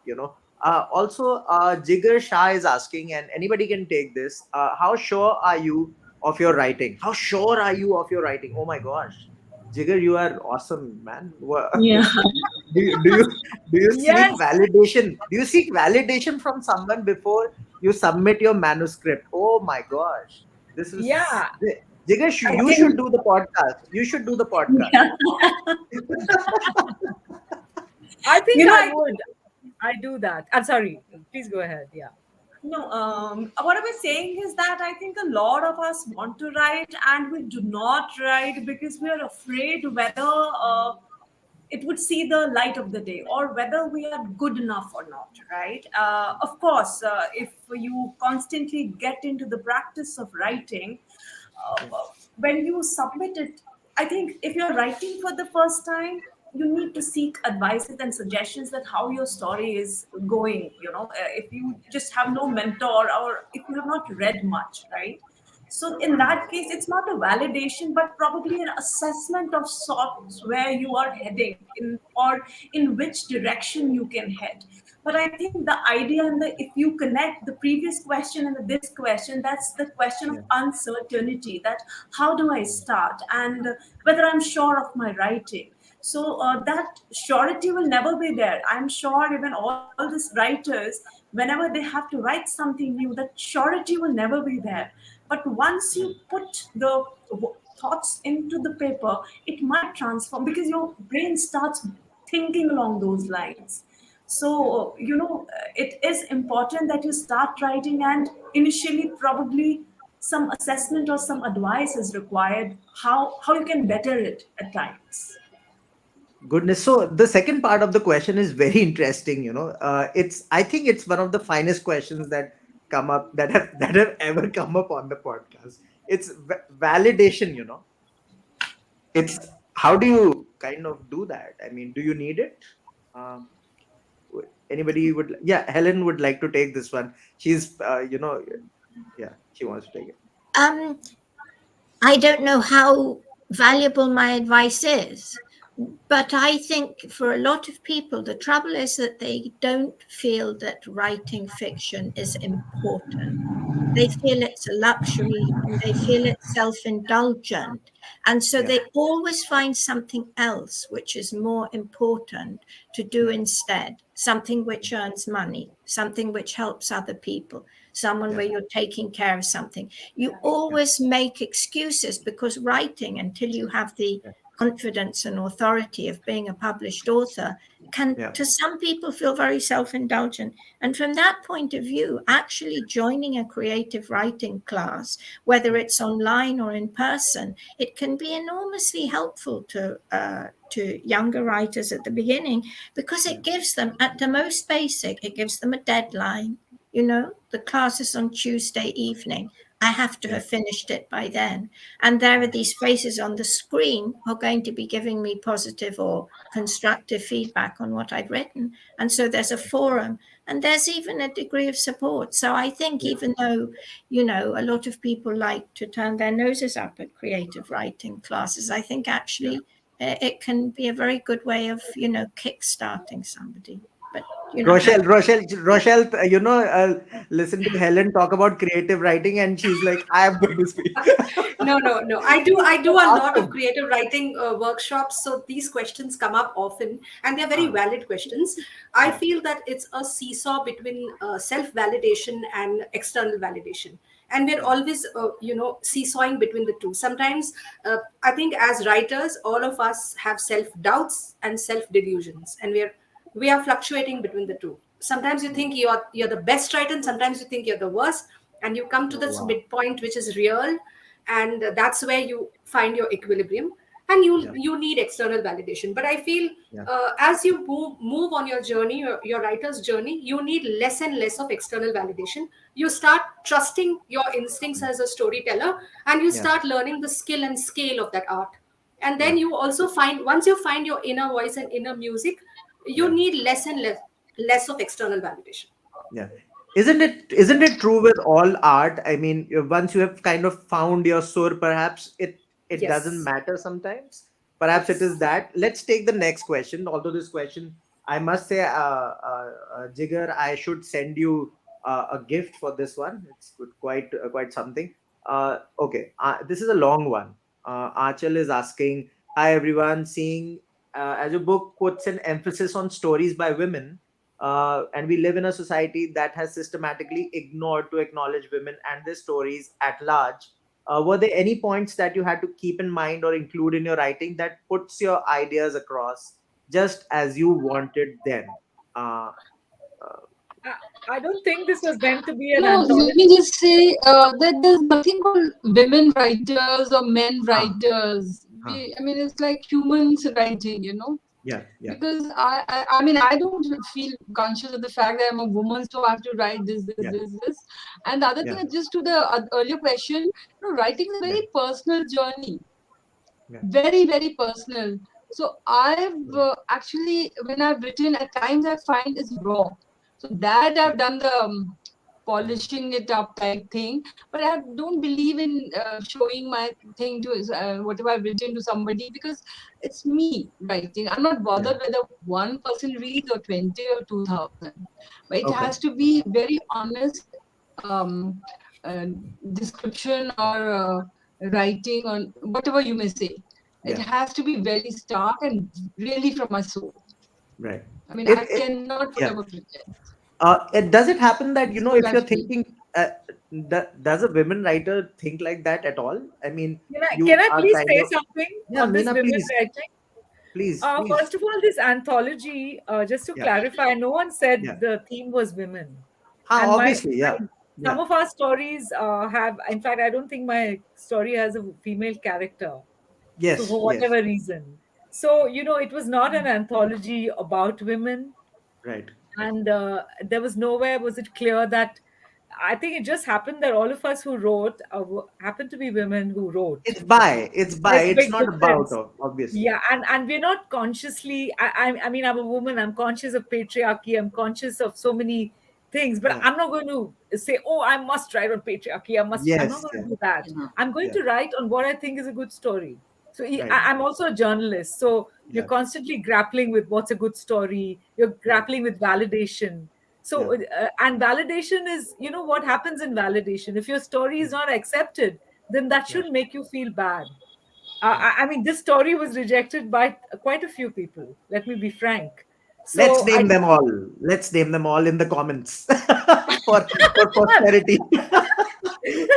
Also, Jigar Shah is asking, and anybody can take this. How sure are you of your writing? How sure are you of your writing? Oh my gosh, Jigar, you are awesome, man. Yeah. Do you seek Yes. validation? Do you seek validation from someone before you submit your manuscript? Oh my gosh, this is Yeah. Jigesh. I You should think, do the podcast. You should do the podcast. yeah. I think I I would. I do that. I'm sorry. Please go ahead. Yeah. No, what I was saying is that I think a lot of us want to write and we do not write because we are afraid whether it would see the light of the day or whether we are good enough or not, right? Of course, if you constantly get into the practice of writing, Yeah. when you submit it, I think if you're writing for the first time, you need to seek advices and suggestions that how your story is going. If you just have no mentor or if you have not read much, right? So in that case, it's not a validation, but probably an assessment of sorts where you are heading in or in which direction you can head. But I think the idea and if you connect the previous question and this question, that's the question of Yeah. uncertainty. That how do I start and whether I'm sure of my writing. So that surety will never be there. I'm sure even all these writers, whenever they have to write something new, that surety will never be there. But once you put the thoughts into the paper, it might transform because your brain starts thinking along those lines. So, it is important that you start writing, and initially, probably some assessment or some advice is required how you can better it at times. Goodness. So the second part of the question is very interesting. It's I think it's one of the finest questions that come up that have ever come up on the podcast. It's validation. It's how do you kind of do that? I mean, do you need it? Um, Anybody would? Yeah, Helen would like to take this one. She's yeah, she wants to take it. Um, I don't know how valuable my advice is, but I think for a lot of people, the trouble is that they don't feel that writing fiction is important. They feel it's a luxury and they feel it's self indulgent. And so Yeah, they always find something else which is more important to do yeah, instead, something which earns money, something which helps other people, someone yeah, where you're taking care of something. You yeah, always make excuses because writing, until you have the yeah, confidence and authority of being a published author, can yeah, to some people feel very self-indulgent. And from that point of view, actually joining a creative writing class, whether yeah, it's online or in person, it can be enormously helpful to younger writers at the beginning, because yeah, it gives them, at the most basic, it gives them a deadline. The class is on Tuesday evening. I have to yeah, have finished it by then. And there are yeah, these faces on the screen who are going to be giving me positive or constructive feedback on what I've written. And so there's a forum and there's even a degree of support. So I think, yeah. even though, a lot of people like to turn their noses up at creative writing classes, I think Yeah. actually it can be a very good way of, kickstarting somebody. But, Rochelle, listen to Helen talk about creative writing, and she's like, I am going to speak. No, no, no. I do a Ask lot of him. creative writing workshops, so these questions come up often, and they're very Ah, valid questions. I yeah, feel that it's a seesaw between self-validation and external validation, and we're yeah, always, seesawing between the two. Sometimes, I think as writers, all of us have self-doubts and self-delusions, and we are fluctuating between the two. Sometimes you yeah. think you're the best writer, and sometimes you think you're the worst, and you come to Oh, this wow. midpoint which is real, and that's where you find your equilibrium, and you Yeah, you need external validation. But I feel, yeah, as you move on your journey, your writer's journey, you need less and less of external validation. You start trusting your instincts as a storyteller, and you yeah, start learning the skill and scale of that art. And then yeah, you also find, once you find your inner voice and inner music, you yeah. need less and less of external validation. Yeah. Isn't it true with all art? I mean, once you have kind of found your soul, perhaps it doesn't Yes. matter sometimes. Perhaps it is Yes. that. Let's take the next question. Although this question, I must say, Jigar, I should send you a gift for this one. It's quite something. Okay, this is a long one. Achal is asking, "Hi everyone, seeing as your book puts an emphasis on stories by women, and we live in a society that has systematically ignored to acknowledge women and their stories at large. Were there any points that you had to keep in mind or include in your writing that puts your ideas across just as you wanted them?" Uh, uh, I, I don't think this was meant to be an No, let me anthology. just say that there's nothing called women writers or men huh, writers. huh, I mean, it's like humans writing, yeah, yeah, because I mean, I don't feel conscious of the fact that I'm a woman, so I have to write this, this, yeah, this, this. And the other thing yeah, is, just to the earlier question, writing is a yeah, very personal journey, yeah, very, very personal. So I've yeah, actually, when I've written, at times I find it's raw. So that yeah, I've done the polishing it up type thing, but I don't believe in showing my thing to whatever I've written to somebody, because it's me writing. I'm not yeah. bothered whether one person reads or 20 or 2,000, but it Okay. has to be very honest um, uh, description or writing on whatever you may say. It Yeah. has to be very stark and really from my soul. Right. I mean, I It cannot put yeah. up a pretense. Does it happen that, So if you're that's me. thinking, does a women writer think like that at all? I mean, Can you I are please kind say of, something yeah, on this Meena, women please, writing? please. First of all, this anthology, just to Yeah. clarify, no one said Yeah. the theme was women. Huh, And obviously, yeah. some Yeah. of our stories have, in fact, I don't think my story has a female character. So, Yes, for yes. whatever reason. So, it was not an anthology about women. Right. And there was nowhere was it clear that I think it just happened that all of us who wrote happened to be women who wrote. It's by, There's a it's big not about, difference. obviously. Yeah, and we're not consciously. I mean, I'm a woman. I'm conscious of patriarchy. I'm conscious of so many things. But Yeah. I'm not going to say, "Oh, I must write on patriarchy. I must." I'm not Yes, going yeah. to do that. You know. I'm going Yeah. to write on what I think is a good story. So Right. I'm also a journalist. So you're Yeah. constantly grappling with what's a good story. You're Right. grappling with validation. Yeah. So and validation is, what happens in validation. If your story is not accepted, then that Yeah. should make you feel bad. Yeah. I mean, this story was rejected by quite a few people. Let me be frank. Let's So I name them don't. all. Let's name them all in the comments for posterity.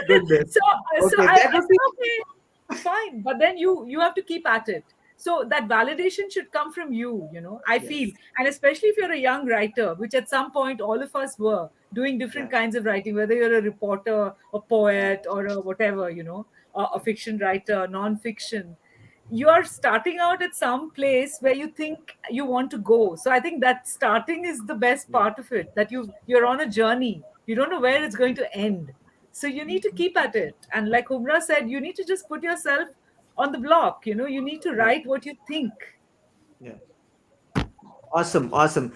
Goodness. So Okay, that I would be, said, okay, fine, but then you have to keep at it. So that validation should come from you. I feel, yes. and especially if you're a young writer, which at some point all of us were doing Yeah. different kinds of writing, whether you're a reporter, a poet, or a whatever, a Yeah. fiction writer, non-fiction. You are starting out at some place where you think you want to go. So I think that starting is the best Yeah. part of it, that you're on a journey. You don't know where Yeah. it's going to end. So you need to keep at it. And like Humra said, you need to just put yourself on the block. You need to Right. write what you think. Yeah. Awesome, awesome.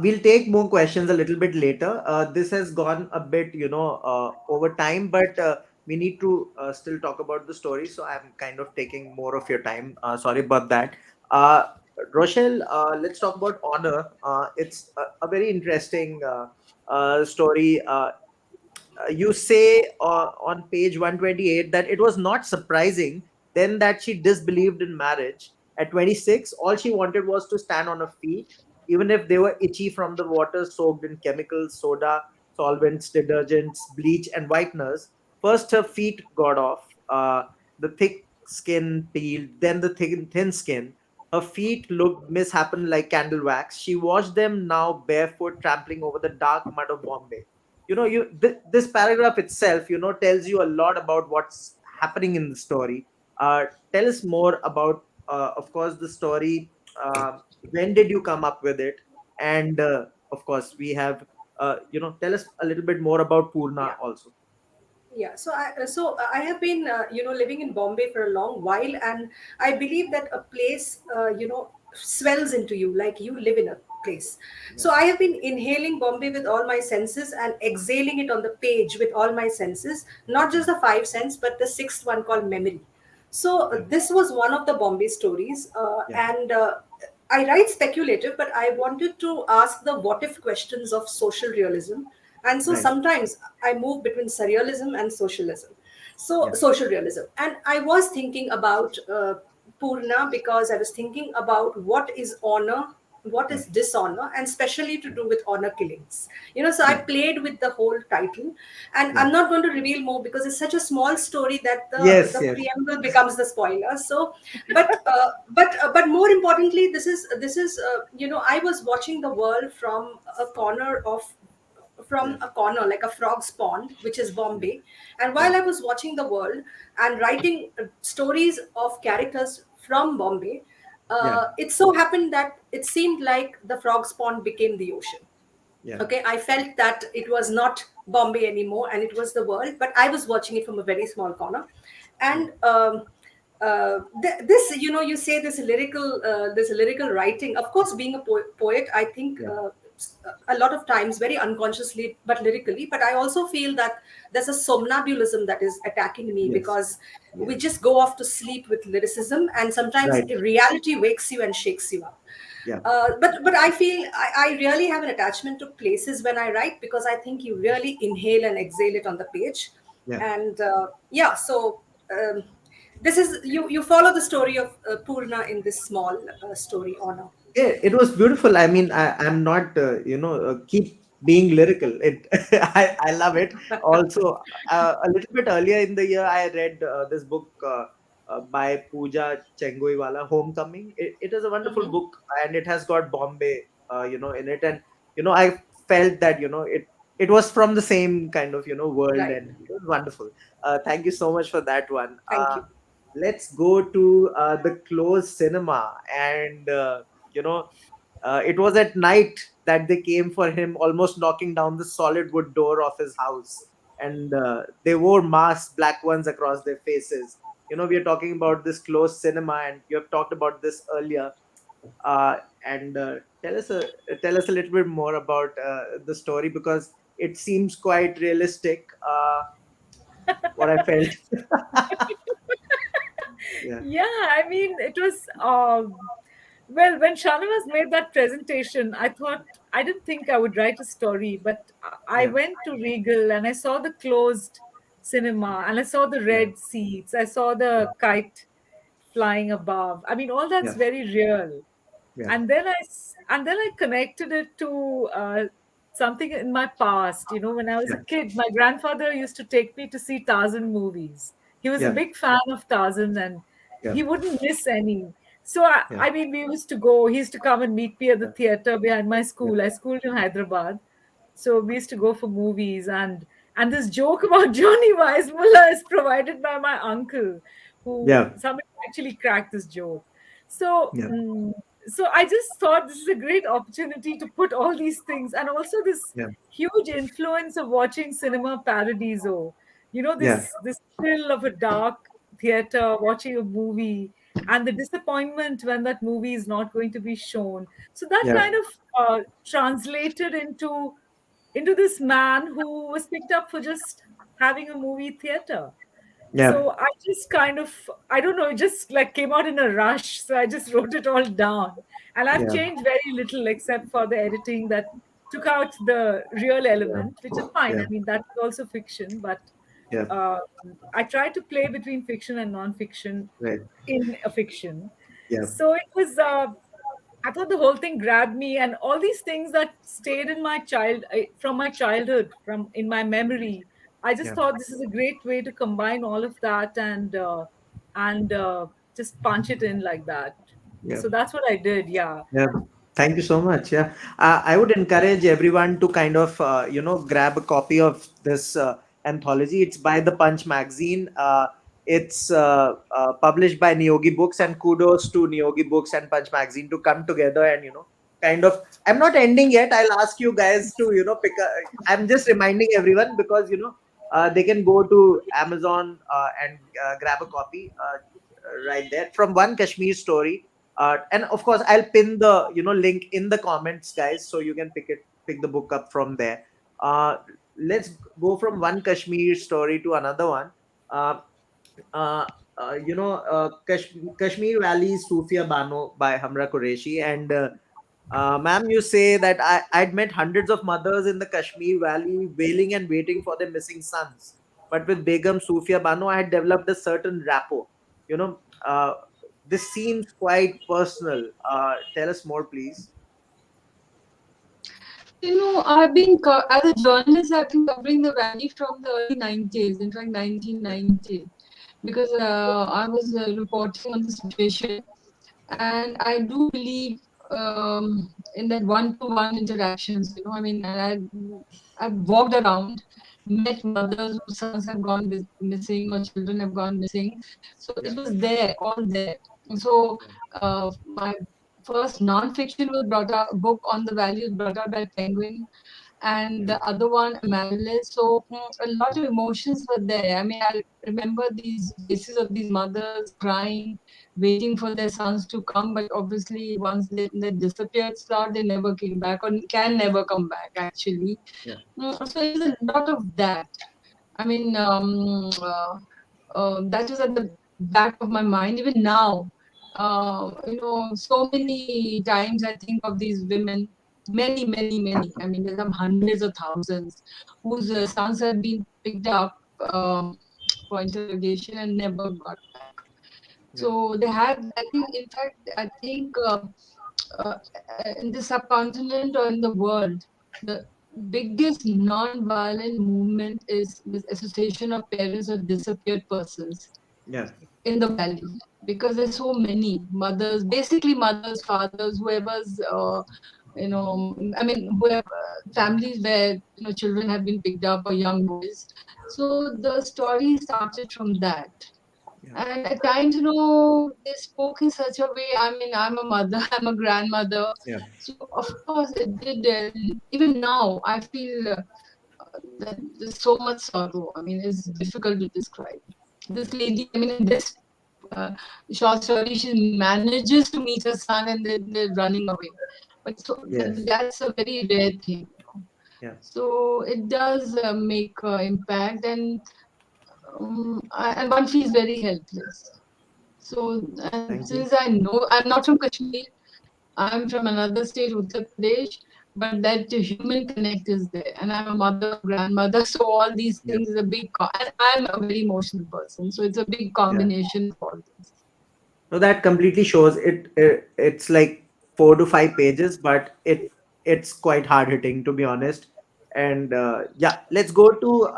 We'll take more questions a little bit later. This has gone a bit, over time, but we need to still talk about the story. So I'm kind of taking more of your time. Sorry about that. Uh, Rochelle, let's talk about honor. It's a very interesting story. You say on page 128 that it was not surprising then that she disbelieved in marriage. At 26, all she wanted was to stand on her feet, even if they were itchy from the water soaked in chemicals, soda, solvents, detergents, bleach, and whiteners. First, her feet got off, the thick skin peeled, then the thin skin. Her feet looked misshapen like candle wax. She washed them now barefoot, trampling over the dark mud of Bombay. This paragraph itself tells you a lot about what's happening in the story. Tell us more about, of course, the story. When did you come up with it? And of course we have, tell us a little bit more about Purna Yeah. also. Yeah, so I have been living in Bombay for a long while, and I believe that a place swells into you, like you live in a place. Yeah. So I have been inhaling Bombay with all my senses and exhaling it on the page with all my senses, not just the five sense but the sixth one called memory. So Yeah. this was one of the Bombay stories, Yeah. and I write speculative, but I wanted to ask the what if questions of social realism. And so Right. sometimes I move between surrealism and socialism. So Yeah. social realism. And I was thinking about Purna because I was thinking about what is honor, what Yeah. is dishonor, and especially to Yeah. do with honor killings. So I Yeah. played with the whole title, and Yeah. I'm not going to reveal more because it's such a small story that the Yes. the Yes. preamble becomes the spoiler. So, but more importantly, this is I was watching the world from Yeah. a corner like a frog's pond, which is Yeah. Bombay. And Yeah. while I was watching the world and writing stories of characters from Bombay, Yeah. it so happened that it seemed like the frog's pond became the ocean. Yeah. Okay, I felt that it was not Bombay anymore and it was the world, but I was watching it from a very small corner. Yeah. And this, you say this lyrical writing. Of course, being a poet, I think Yeah. a lot of times very unconsciously but lyrically, but I also feel that there's a somnambulism that is attacking me Yes. because we Yes. just go off to sleep with lyricism, and sometimes Right. reality wakes you and shakes you up. Yeah. But I feel I really have an attachment to places when I write, because I think you really inhale and exhale it on the page. Yeah. And yeah, so this is you follow the story of Purna in this small story, Honor. Yeah, it was beautiful. I mean, I'm not, keep being lyrical. It, I love it. Also, a little bit earlier in the year, I read this book by Pooja Chengoiwala, Homecoming. It is a wonderful Hmm. book, and it has got Bombay, in it, and I felt that it was from the same kind of world, Right. and it was wonderful. Thank you so much for that one. Thank you. Let's go to the closed cinema, and it was at night that they came for him, almost knocking down the solid wood door of his house. And they wore masks, black ones, across their faces. We are talking about this closed cinema, and you have talked about this earlier. And tell us a little bit more about the story, because it seems quite realistic. What I felt. Yeah, Yeah, I mean, it was well, when Shanavas made that presentation, I thought I didn't think I would write a story, but I yeah, went to Regal and I saw the closed cinema and I saw the yeah, red seats, I saw yeah, the kite flying above. I mean, all that's yeah, very real. yeah, And then I connected it to something in my past. When I was a yeah, kid, my grandfather used to take me to see Tarzan movies. He was a yeah, big fan of Tarzan, and yeah, he wouldn't miss any. So yeah, I mean, we used to go. He used to come and meet me at the yeah, theater behind my yeah, school. I schooled in Hyderabad, so we used to go for movies. And this joke about Johnny Weissmuller is provided by my uncle, who yeah, somebody actually cracked this joke. So. yeah, So I just thought this is a great opportunity to put all these things, and also this yeah, huge influence of watching cinema paradiso. yeah, This thrill of a dark theater watching a movie, and the disappointment when that movie is not going to be shown. So that yeah, kind of translated into this man who was picked up for just having a movie theater. yeah, So I just kind of, I don't know, it just like came out in a rush. So I just wrote it all down. And I've yeah, changed very little except for the editing that took out the real yeah, element, which is fine. yeah, I mean, that's also fiction, but yeah, uh, I try to play between fiction and non-fiction right, in a fiction. yeah, So it was, I thought the whole thing grabbed me, and all these things that stayed in my from my childhood, from in my memory. I just yeah, thought this is a great way to combine all of that and just punch it in like that. yeah. So that's what I did. Yeah. Yeah, thank you so much. Yeah, I would encourage everyone to kind of grab a copy of this anthology. It's by the Punch magazine. It's published by Niyogi Books, and kudos to Niyogi Books and Punch magazine to come together and kind of. I'm not ending yet. I'll ask you guys to pick a. I'm just reminding everyone, because they can go to Amazon and grab a copy right there from One Kashmir Story. And of course, I'll pin the link in the comments, guys, so you can pick the book up from there. uh let's go from One Kashmir Story to another one. uh, uh, Kashmir Valley Sufia Bano by Hamra Qureshi. And ma'am, you say that I'd met hundreds of mothers in the Kashmir Valley wailing and waiting for their missing sons. But with Begum Sufia Bano, I had developed a certain rapport. You know, uh, this seems quite personal. Tell us more, please. As a journalist, I've been covering the valley from the early 90s, in fact, 1990, because I was reporting on the situation. And I do believe in that one-to-one interactions. I've walked around, met mothers whose sons have gone missing or children have gone missing. So Yeah, it was there, all there. And so my first non-fiction was brought out, book on the values brought out by Penguin, and yeah, the other one Amaryllis. So a lot of emotions were there. I mean, I remember these faces of these mothers crying, waiting for their sons to come, but obviously once they disappeared, thought they never came back or can never come back actually. yeah, So it was a lot of that. I mean, that was at the back of my mind. Even now, so many times I think of these women, many, many, many. I mean, there's some hundreds of thousands whose sons have been picked up for interrogation and never got back. Yeah. So they had, I think, in fact, I think uh, in the subcontinent or in the world, the biggest non-violent movement is this association of parents of disappeared persons Yeah. in the valley, because there's so many mothers, basically mothers, fathers, whoever's I mean, whoever, families where children have been picked up, or young boys. So the story started from that. Yeah. And at times, they spoke in such a way. I mean, I'm a mother, I'm a grandmother. Yeah. So, of course, it did. Even now, I feel that there's so much sorrow. I mean, it's difficult to describe. Yeah. This lady, I mean, in this uh, short story, she manages to meet her son and then they're running away. But so Yes. that's a very rare thing. Yeah. So it does make impact, and and one feels very helpless. So, and Thank you. since I know I'm not from Kashmir, I'm from another state, Uttar Pradesh, but that human connect is there. And I'm a mother, grandmother, so all these Yeah. things is a big, and I'm a very emotional person, so it's a big Yeah. combination of all this. No, that completely shows it's like 4 to 5 pages, but it's quite hard hitting, to be honest. And yeah, let's go to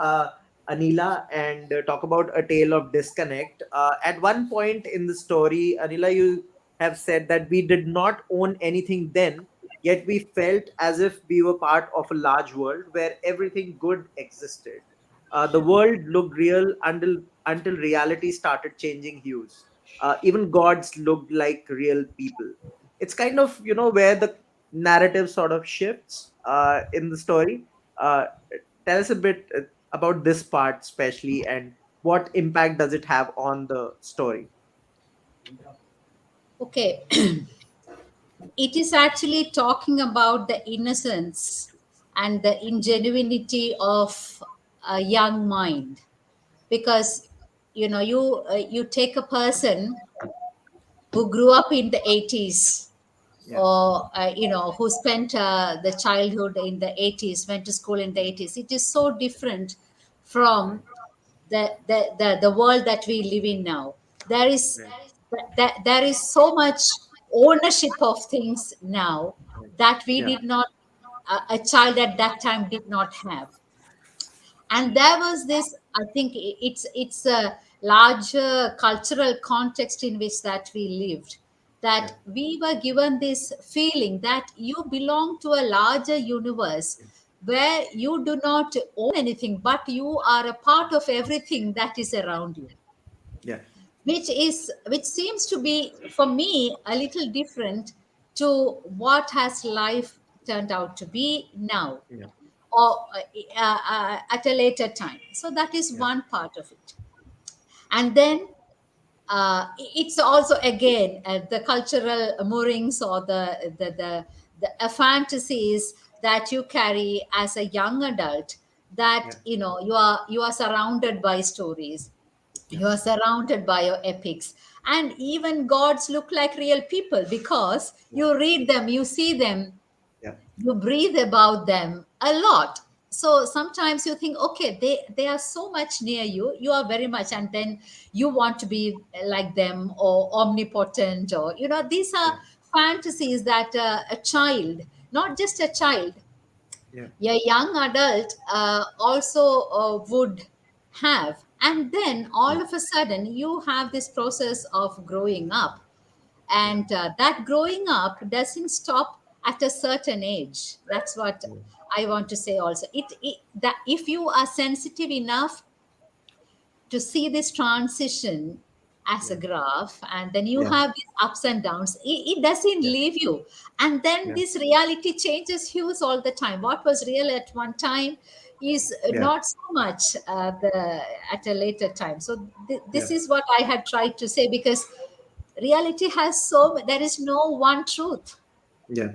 Anila and talk about a tale of disconnect. At one point in the story, Anila, you have said that we did not own anything then, yet we felt as if we were part of a large world where everything good existed. The world looked real until reality started changing hues. Even gods looked like real people. It's kind of, where the narrative sort of shifts in the story. Tell us a bit about this part especially, and what impact does it have on the story? Okay, it is actually talking about the innocence and the ingenuity of a young mind, because you take a person who grew up in the 80s, Yeah. or who spent the childhood in the 80s, went to school in the 80s. It is so different from the world that we live in now. There is Right. there is so much ownership of things now that we Yeah. did not, a child at that time did not have. And there was this, I think it's a larger cultural context in which that we lived, Yeah. that we were given this feeling that you belong to a larger universe where you do not own anything, but you are a part of everything that is around you, Yeah. which seems to be, for me, a little different to what has life turned out to be now, Yeah. or at a later time. So that is Yeah. one part of it. And then it's also again the cultural moorings, or the fantasies that you carry as a young adult, that Yeah. you are surrounded by stories, Yeah. you are surrounded by your epics, and even gods look like real people because Yeah. you read them, you see them, Yeah. you breathe about them a lot. So sometimes you think, okay, they are so much near you, you are very much, and then you want to be like them, or omnipotent, or these are Yeah. fantasies that a child, not just a child, Yeah. a young adult also would have. And then Yeah. all of a sudden you have this process of growing up, Yeah. and that growing up doesn't stop at a certain age. That's what Yeah. I want to say also. That if you are sensitive enough to see this transition as a Yeah. graph, and then you Yeah. have these ups and downs, it doesn't Yeah. leave you. And then Yeah. this reality changes hues all the time. What was real at one time is Yeah. not so much at a later time. So Yeah. this is what I had tried to say, because reality has there is no one truth. Yeah.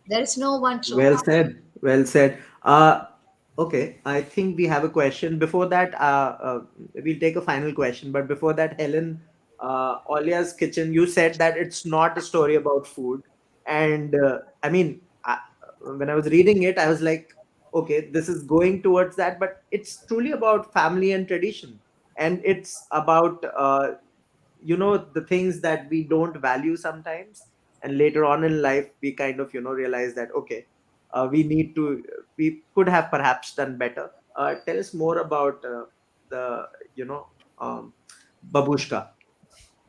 There is no one Well truth. said. Well said. Okay. I think we have a question. Before that, we'll take a final question. But before that, Helen, Olia's Kitchen, you said that it's not a story about food. And I mean, when I was reading it, I was like, okay, this is going towards that, but it's truly about family and tradition. And it's about the things that we don't value sometimes, and later on in life we kind of realize that, okay, we could have perhaps done better. Tell us more about the you know um, babushka.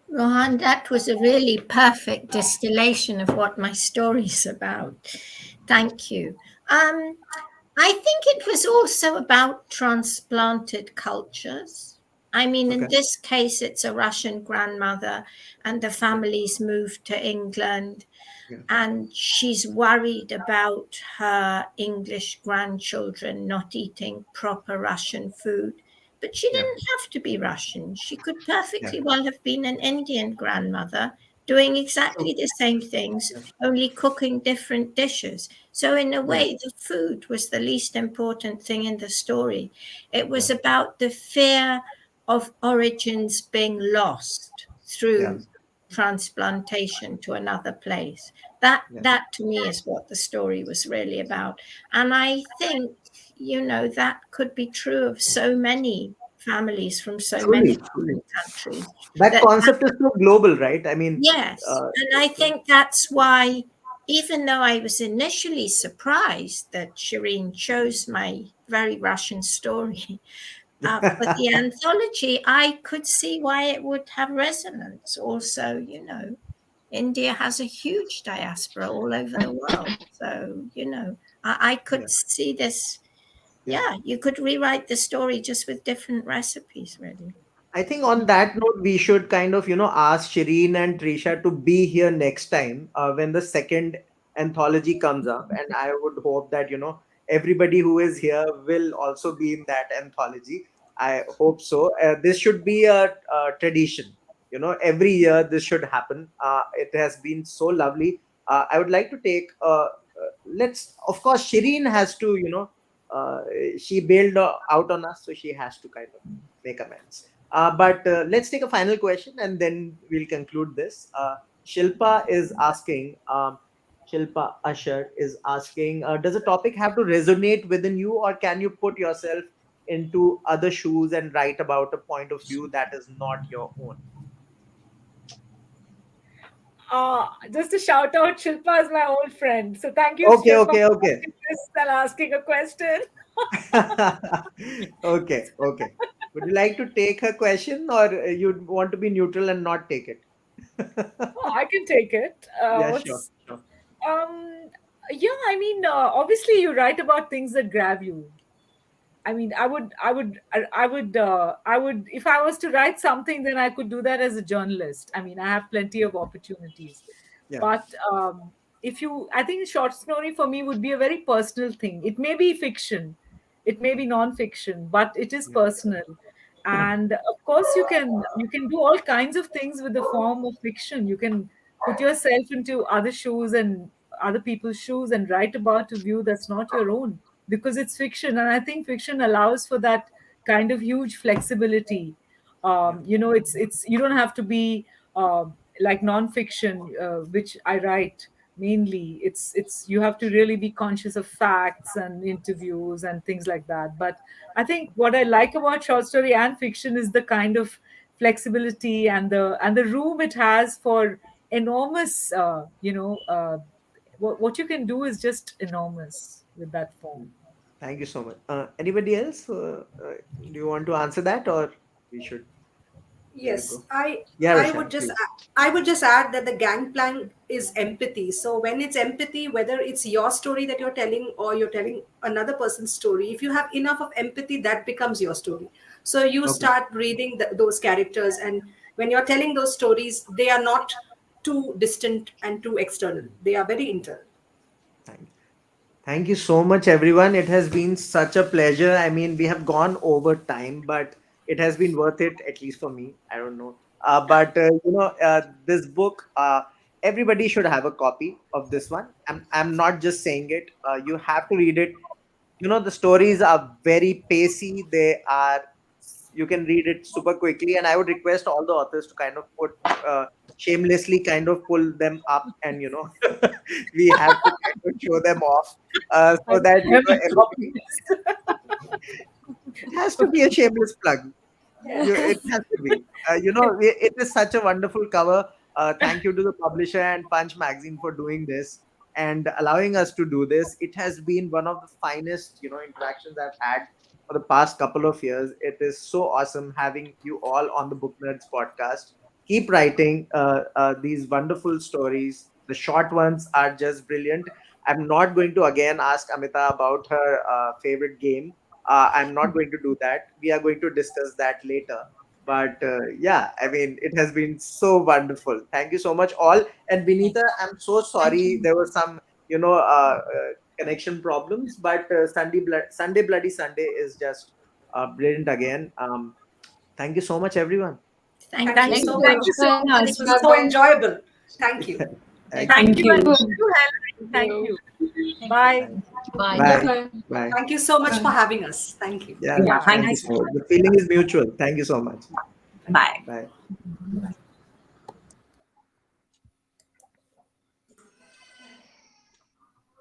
Rohan, that was a really perfect distillation of what my story's about. Thank you. Um, I think it was also about transplanted cultures. I mean, in Okay. this case, it's a Russian grandmother, and the Yeah. family's moved to England, Yeah. and she's worried about her English grandchildren not eating proper Russian food. But she Yeah. didn't have to be Russian. She could Yeah. perfectly well have been an Indian grandmother doing True. exactly the same things, Yeah. only cooking different dishes. So, in a Yeah. way, the food was the least important thing in the story. It Yeah. was about the fear of origins being lost Yeah. through transplantation to another place. that Yeah. that to me is what the story was really about. And I think, that could be true of so many families from so many Truly, truly. different countries. That that concept is so global, right? I mean, Yes, uh, and I think that's why, even though I was initially surprised that Shireen chose my very Russian story for the anthology, I could see why it would have resonance. Also, India has a huge diaspora all over the world. So, I yeah. could see this. Yeah. Yeah, you could rewrite the story just with different recipes, really. I think on that note, we should kind of, ask Shireen and Trisha to be here next time when the second anthology comes up. And I would hope that, everybody who is here will also be in that anthology. I hope so. This should be a tradition. Every year this should happen. It has been so lovely. I would like to take, of course, Shireen has to, she bailed out on us, so she has to kind of make amends. But let's take a final question and then we'll conclude this. Shilpa is asking, Shilpa Usher is asking, does a topic have to resonate within you, or can you put yourself into other shoes and write about a point of view that is not your own? Just to shout out, Shilpa is my old friend. So thank you, Okay, Shilpa, okay, for okay. asking this and asking a question. Okay, okay. Would you like to take her question, or you want to be neutral and not take it? Oh, I can take it. Yeah, sure, What's sure. um yeah, I mean, obviously you write about things that grab you. I mean, I would, if I was to write something, then I could do that as a journalist. I mean, I have plenty of opportunities. Yeah, But if you, I think short story for me would be a very personal thing. It may be fiction, it may be non-fiction, but it is yeah, personal. And of course, you can do all kinds of things with the form of fiction. You can put yourself into other shoes and other people's shoes and write about a view that's not your own, because it's fiction. And I think fiction allows for that kind of huge flexibility. yeah, It's you don't have to be like nonfiction, which I write mainly. It's you have to really be conscious of facts and interviews and things like that. But I think what I like about short story and fiction is the kind of flexibility and the room it has for enormous, what you can do is just enormous with that form. thank you so much. Anybody else? Do you want to answer that, or we should let it Yes, go? I Yeah, I would Roshan, just please. I would just add that the gangplank is empathy. So when it's empathy, whether it's your story that you're telling or you're telling another person's story, if you have enough of empathy, that becomes your story. So you Okay, start breathing those characters, and when you're telling those stories, they are not too distant and too external. They are very internal. thank Thank you so much, everyone. It has been such a pleasure. I mean, we have gone over time, but it has been worth it, at least for me. I don't know. But this book, everybody should have a copy of this one. I'm not just saying it. You have to read it. The stories are very pacey. You can read it super quickly, and I would request all the authors to kind of uh, shamelessly kind of pull them up, and we have to kind of show them off, I so that never everybody, copies. it has to be a shameless plug. It has to be. It is such a wonderful cover. Thank you to the publisher and Punch Magazine for doing this and allowing us to do this. It has been one of the finest, interactions I've had for the past couple of years. It is so awesome having you all on the Book Nerds podcast. Keep writing these wonderful stories. The short ones are just brilliant. I'm not going to again ask Amita about her favorite game. I'm not going to do that. We are going to discuss that later. But yeah, I mean, it has been so wonderful. Thank you so much, all. And Vinita, I'm so Thank sorry you. there were some, connection problems, but Sunday Bloody Sunday is just brilliant again. Thank you so much, everyone. Thank Thank you you. Thank so you, much. Thank you so Anushka and much. This Raj. was Bye so bye. enjoyable. Thank you. Thank you. Thank Thank you, and you. thank you, Helen. Thank you. Bye. Thank Bye. Bye Bye. bye. Bye. Thank you so much for Bye. having us. Thank you. Yeah, Yeah, thank thank you you Thank so so you. much. much. The feeling is mutual. Thank you so much. Bye. Bye.